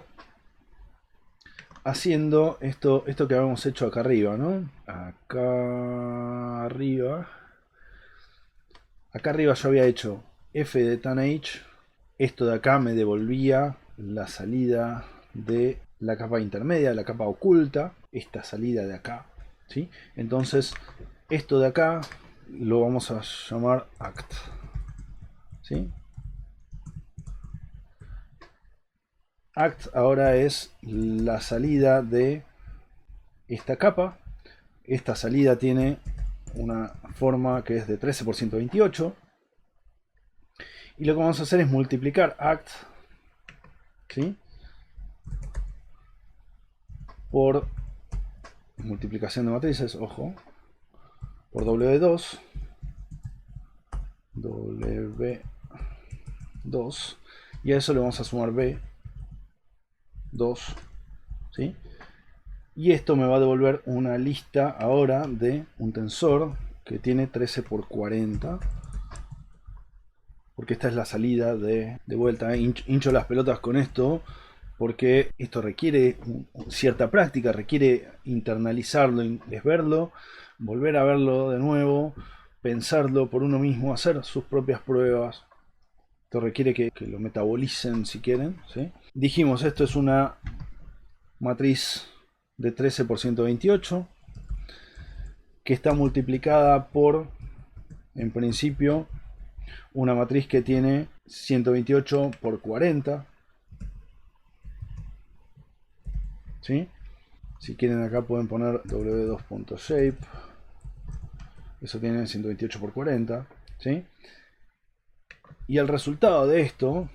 haciendo esto que habíamos hecho acá arriba, ¿no? Acá arriba yo había hecho f de tanh. Esto de acá me devolvía la salida de la capa intermedia, la capa oculta, esta salida de acá, ¿sí? Entonces esto de acá lo vamos a llamar act, ¿sí? Act ahora es la salida de esta capa. Esta salida tiene una forma que es de 13 por 128. Y lo que vamos a hacer es multiplicar act, ¿sí?, por multiplicación de matrices, ojo, por W2, W2, y a eso le vamos a sumar B2, ¿sí? Y esto me va a devolver una lista ahora de un tensor que tiene 13 por 40, porque esta es la salida de vuelta. Hincho las pelotas con esto, porque esto requiere cierta práctica, requiere internalizarlo, es verlo, volver a verlo de nuevo, pensarlo por uno mismo, hacer sus propias pruebas. Esto requiere que lo metabolicen si quieren, ¿sí? Dijimos, esto es una matriz de 13 por 128 que está multiplicada por, en principio, una matriz que tiene 128 por 40, ¿sí? Si quieren acá pueden poner w2.shape, eso tiene 128 por 40, ¿sí? Y el resultado de esto,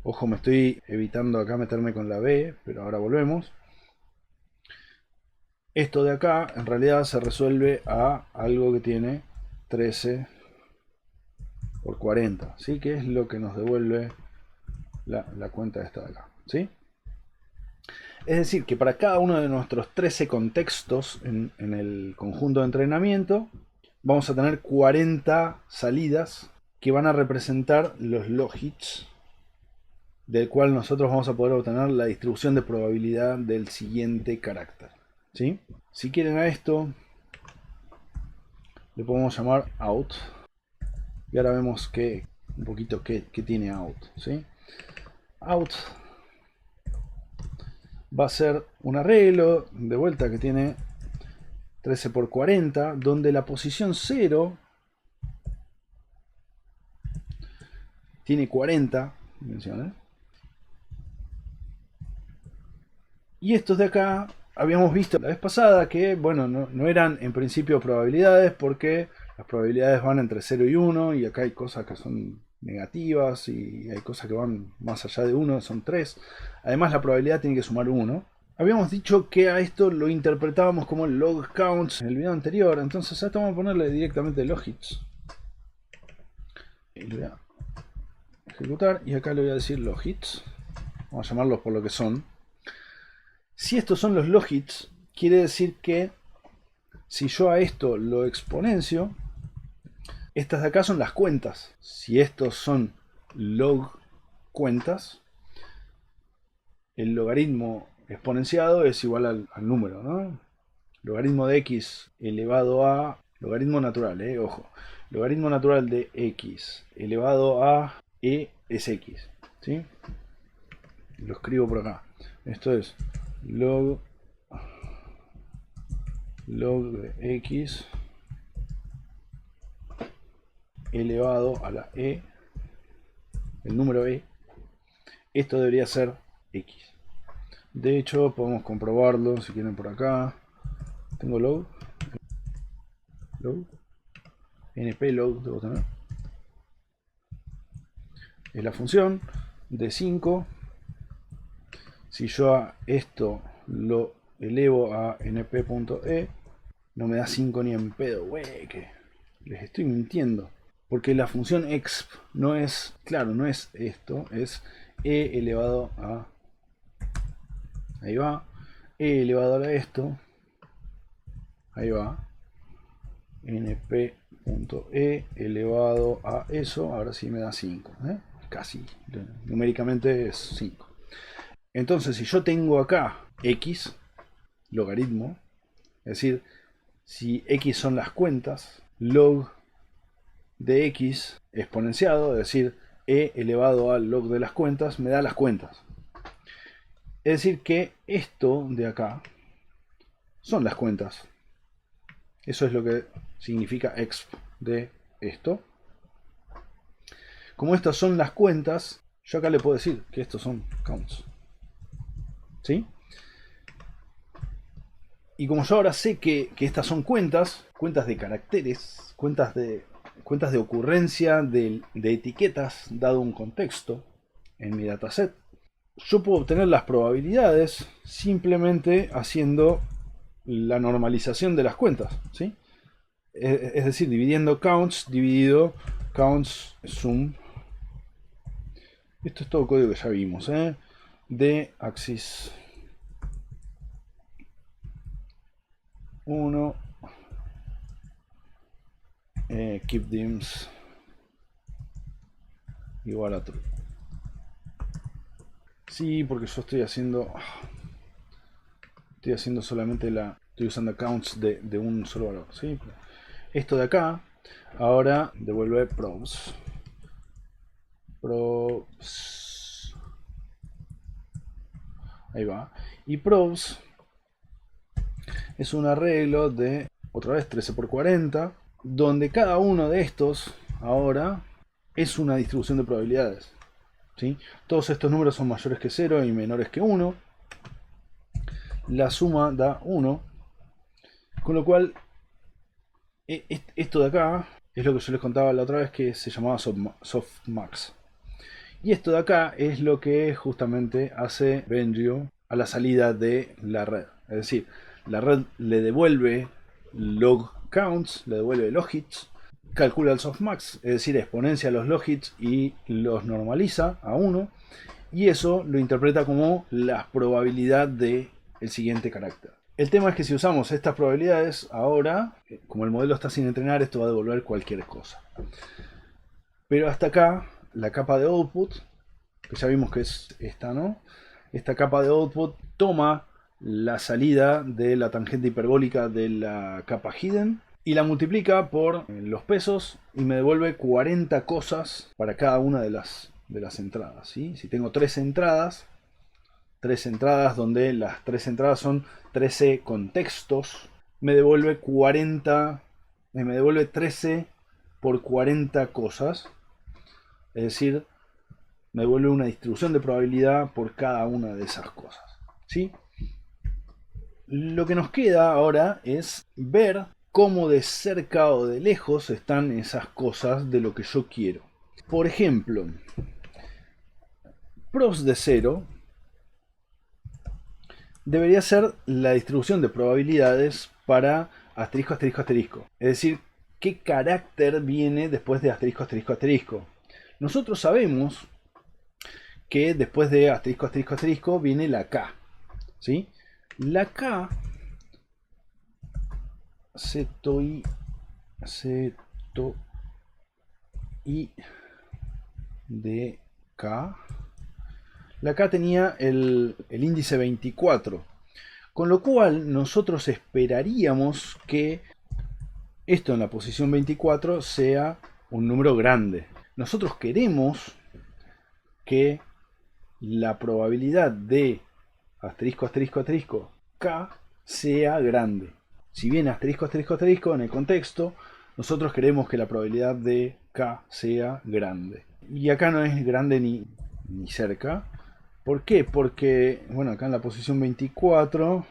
ojo, me estoy evitando acá meterme con la B, pero ahora volvemos. Esto de acá en realidad se resuelve a algo que tiene 13 por 40, ¿sí? Que es lo que nos devuelve la cuenta esta de acá, ¿sí? Es decir, que para cada uno de nuestros 13 contextos en el conjunto de entrenamiento, vamos a tener 40 salidas que van a representar los logits, del cual nosotros vamos a poder obtener la distribución de probabilidad del siguiente carácter, ¿sí? Si quieren a esto, le podemos llamar out. Y ahora vemos un poquito qué tiene out, ¿sí? Out va a ser un arreglo de vuelta que tiene 13 por 40, donde la posición 0 tiene 40 dimensiones. Y estos de acá, habíamos visto la vez pasada que, bueno, no eran en principio probabilidades, porque las probabilidades van entre 0 y 1, y acá hay cosas que son negativas, y hay cosas que van más allá de 1, son 3. Además, la probabilidad tiene que sumar 1. Habíamos dicho que a esto lo interpretábamos como log counts en el video anterior, entonces a esto vamos a ponerle directamente logits. Y lo voy a ejecutar, y acá le voy a decir logits. Vamos a llamarlos por lo que son. Si estos son los logits, quiere decir que si yo a esto lo exponencio, estas de acá son las cuentas. Si estos son log cuentas, el logaritmo exponenciado es igual al número, ¿no? Logaritmo de x elevado a... Logaritmo natural, ojo. Logaritmo natural de x elevado a e es x, ¿sí? Lo escribo por acá. Esto es log de x elevado a la e, el número e. Esto debería ser x. De hecho, podemos comprobarlo si quieren por acá. Tengo log, np log debo tener. Es la función de 5. Si yo a esto lo elevo a np.e, no me da 5 ni en pedo, wey, que les estoy mintiendo. Porque la función exp no es, claro, no es esto, es e elevado a, ahí va, e elevado a esto, Ahí va. np.e elevado a eso. Ahora sí me da 5. Casi. Numéricamente es 5. Entonces, si yo tengo acá x, logaritmo, es decir, si x son las cuentas, log de x exponenciado, es decir, e elevado al log de las cuentas, me da las cuentas. Es decir, que esto de acá son las cuentas. Eso es lo que significa exp de esto. Como estas son las cuentas, yo acá le puedo decir que estos son counts. ¿Sí? Y como yo ahora sé que estas son cuentas de caracteres, cuentas de ocurrencia de etiquetas dado un contexto en mi dataset, yo puedo obtener las probabilidades simplemente haciendo la normalización de las cuentas, ¿sí? Es decir, dividiendo counts dividido counts sum. Esto es todo código que ya vimos, de axis 1 keep dims igual a true. Sí, porque yo estoy haciendo solamente estoy usando counts de un solo valor, ¿sí? Esto de acá ahora devuelve probs. Ahí va. Y probs es un arreglo de, otra vez, 13 por 40, donde cada uno de estos ahora es una distribución de probabilidades, ¿sí? Todos estos números son mayores que 0 y menores que 1. La suma da 1. Con lo cual, esto de acá es lo que yo les contaba la otra vez, que se llamaba softmax. Y esto de acá es lo que justamente hace Benjio a la salida de la red. Es decir, la red le devuelve log counts, le devuelve log hits, calcula el softmax, es decir, exponencia los log hits y los normaliza a 1. Y eso lo interpreta como la probabilidad del siguiente carácter. El tema es que si usamos estas probabilidades ahora, como el modelo está sin entrenar, esto va a devolver cualquier cosa. Pero hasta acá, la capa de output, que ya vimos que es esta, ¿no? Esta capa de output toma la salida de la tangente hiperbólica de la capa hidden y la multiplica por los pesos y me devuelve 40 cosas para cada una de las entradas, ¿sí? Si tengo tres entradas donde las tres entradas son 13 contextos, me devuelve 13 por 40 cosas. Es decir, me devuelve una distribución de probabilidad por cada una de esas cosas, ¿sí? Lo que nos queda ahora es ver cómo de cerca o de lejos están esas cosas de lo que yo quiero. Por ejemplo, probs de 0 debería ser la distribución de probabilidades para asterisco, asterisco, asterisco. Es decir, qué carácter viene después de asterisco, asterisco, asterisco. Nosotros sabemos que después de asterisco, asterisco, asterisco viene la K, ¿sí? La K, seto i de K, la K tenía el índice 24, con lo cual nosotros esperaríamos que esto en la posición 24 sea un número grande. Nosotros queremos que la probabilidad de asterisco, asterisco, asterisco, K sea grande. Si bien asterisco, asterisco, asterisco, en el contexto, nosotros queremos que la probabilidad de K sea grande. Y acá no es grande ni cerca. ¿Por qué? Porque, bueno, acá en la posición 24,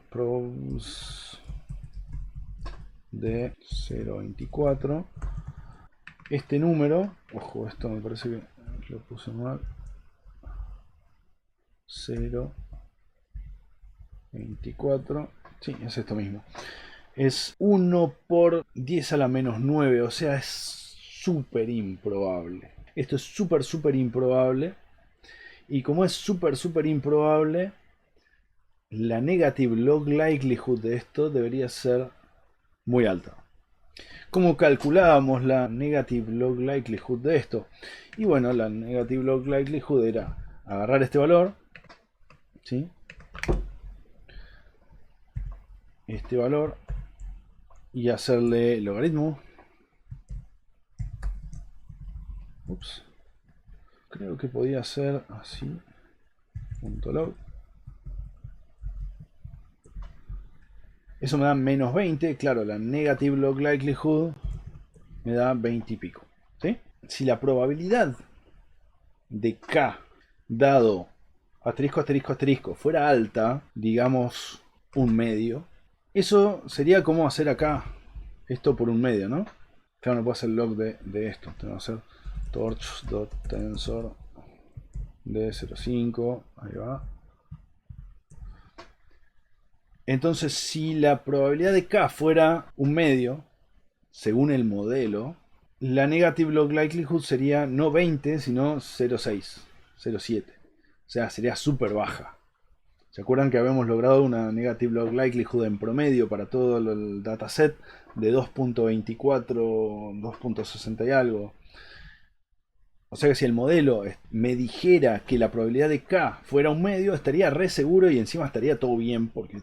probs de 0.24, este número, ojo, esto me parece que lo puse mal, 0.24, sí, es esto mismo, es 1 por 10 a la menos 9, o sea, es súper improbable. Esto es súper improbable, y como es súper improbable, la negative log likelihood de esto debería ser muy alta. ¿Cómo calculábamos la negative log likelihood de esto? Y bueno, la negative log likelihood era agarrar este valor, ¿sí? Este valor, y hacerle logaritmo. Ups. Creo que podía ser así. .log. Eso me da menos 20. Claro, la negative log likelihood me da 20 y pico. ¿Sí? Si la probabilidad de K dado asterisco, asterisco, asterisco fuera alta, digamos un medio, eso sería como hacer acá esto por un medio, ¿no? Claro, no puedo hacer log de esto. Tengo que hacer torch.tensor de 0,5. Ahí va. Entonces, si la probabilidad de K fuera un medio, según el modelo, la negative log likelihood sería no 20, sino 0,6, 0,7. O sea, sería súper baja. ¿Se acuerdan que habíamos logrado una negative log likelihood en promedio para todo el dataset de 2.24, 2.60 y algo? O sea que si el modelo me dijera que la probabilidad de K fuera un medio, estaría re seguro y encima estaría todo bien porque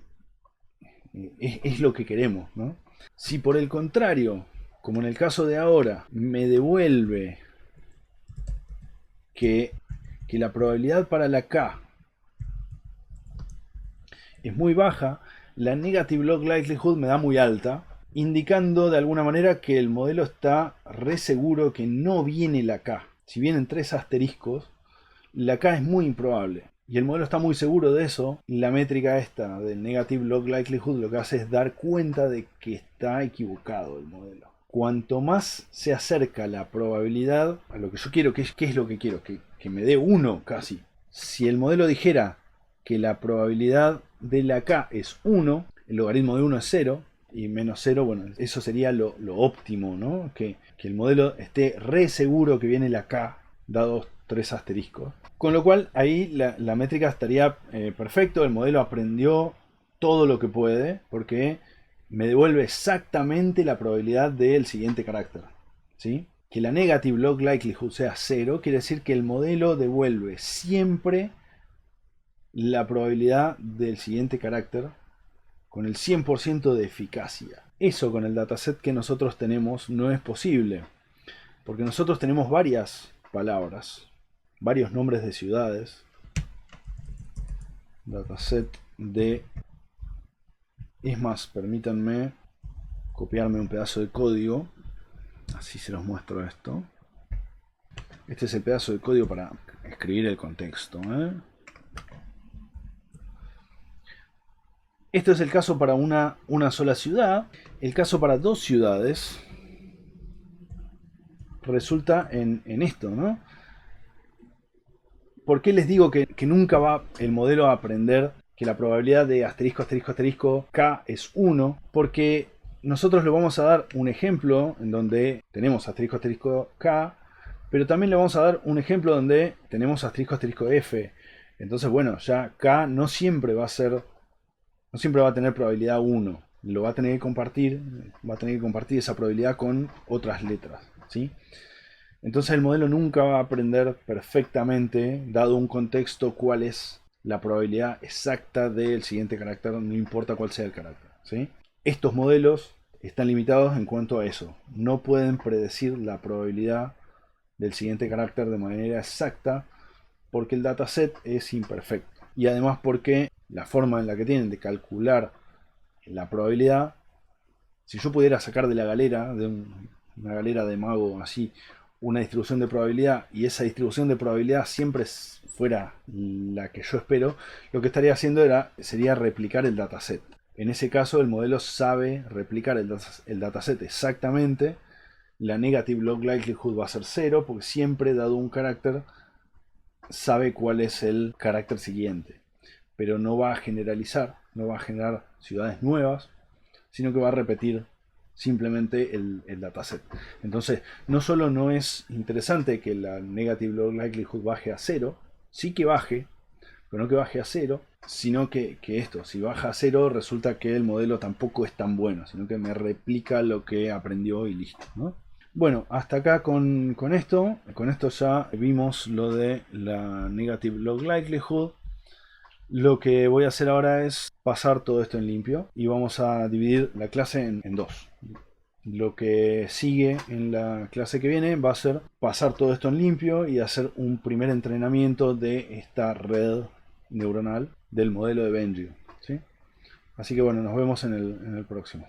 es lo que queremos, ¿no? Si por el contrario, como en el caso de ahora, me devuelve que la probabilidad para la K es muy baja, la negative log likelihood me da muy alta, indicando de alguna manera que el modelo está re seguro que no viene la K. Si vienen 3 asteriscos, la K es muy improbable. Y el modelo está muy seguro de eso. La métrica esta del negative log likelihood lo que hace es dar cuenta de que está equivocado el modelo. Cuanto más se acerca la probabilidad a lo que yo quiero, ¿qué es lo que quiero? Que me dé 1 casi. Si el modelo dijera que la probabilidad de la K es 1, el logaritmo de 1 es 0, y menos 0, bueno, eso sería lo óptimo, ¿no? Que el modelo esté re seguro que viene la K, dados 3 asteriscos. Con lo cual ahí la métrica estaría perfecto, el modelo aprendió todo lo que puede, porque me devuelve exactamente la probabilidad del siguiente carácter, ¿sí? Que la negative log likelihood sea 0 quiere decir que el modelo devuelve siempre la probabilidad del siguiente carácter con el 100% de eficacia. Eso con el dataset que nosotros tenemos no es posible, porque nosotros tenemos varias palabras, varios nombres de ciudades. Dataset de... Es más, permítanme copiarme un pedazo de código, así se los muestro esto. Este es el pedazo de código para escribir el contexto, Esto es el caso para una sola ciudad. El caso para 2 ciudades resulta en esto, ¿no? ¿Por qué les digo que nunca va el modelo a aprender que la probabilidad de asterisco, asterisco, asterisco, K es 1? Porque nosotros le vamos a dar un ejemplo en donde tenemos asterisco, asterisco, K, pero también le vamos a dar un ejemplo donde tenemos asterisco, asterisco, F. Entonces, bueno, ya K no siempre va a tener probabilidad 1. Lo va a tener que compartir esa probabilidad con otras letras, ¿sí? Entonces el modelo nunca va a aprender perfectamente, dado un contexto, cuál es la probabilidad exacta del siguiente carácter, no importa cuál sea el carácter, ¿sí? Estos modelos están limitados en cuanto a eso. No pueden predecir la probabilidad del siguiente carácter de manera exacta porque el dataset es imperfecto. Y además porque la forma en la que tienen de calcular la probabilidad, si yo pudiera sacar de la galera, de una galera de mago así, una distribución de probabilidad y esa distribución de probabilidad siempre fuera la que yo espero, lo que estaría haciendo sería replicar el dataset. En ese caso el modelo sabe replicar el dataset exactamente. La negative log likelihood va a ser 0 porque siempre, dado un carácter, sabe cuál es el carácter siguiente. Pero no va a generalizar, no va a generar ciudades nuevas, sino que va a repetir simplemente el dataset. Entonces, no solo no es interesante que la negative log likelihood baje a 0, sí que baje, pero no que baje a cero, sino que esto, si baja a cero resulta que el modelo tampoco es tan bueno, sino que me replica lo que aprendió y listo, ¿no? Bueno, hasta acá con esto ya vimos lo de la Negative Log Likelihood. Lo que voy a hacer ahora es pasar todo esto en limpio y vamos a dividir la clase en dos. Lo que sigue en la clase que viene va a ser pasar todo esto en limpio y hacer un primer entrenamiento de esta red neuronal del modelo de Benji, ¿sí? Así que bueno, nos vemos en el próximo.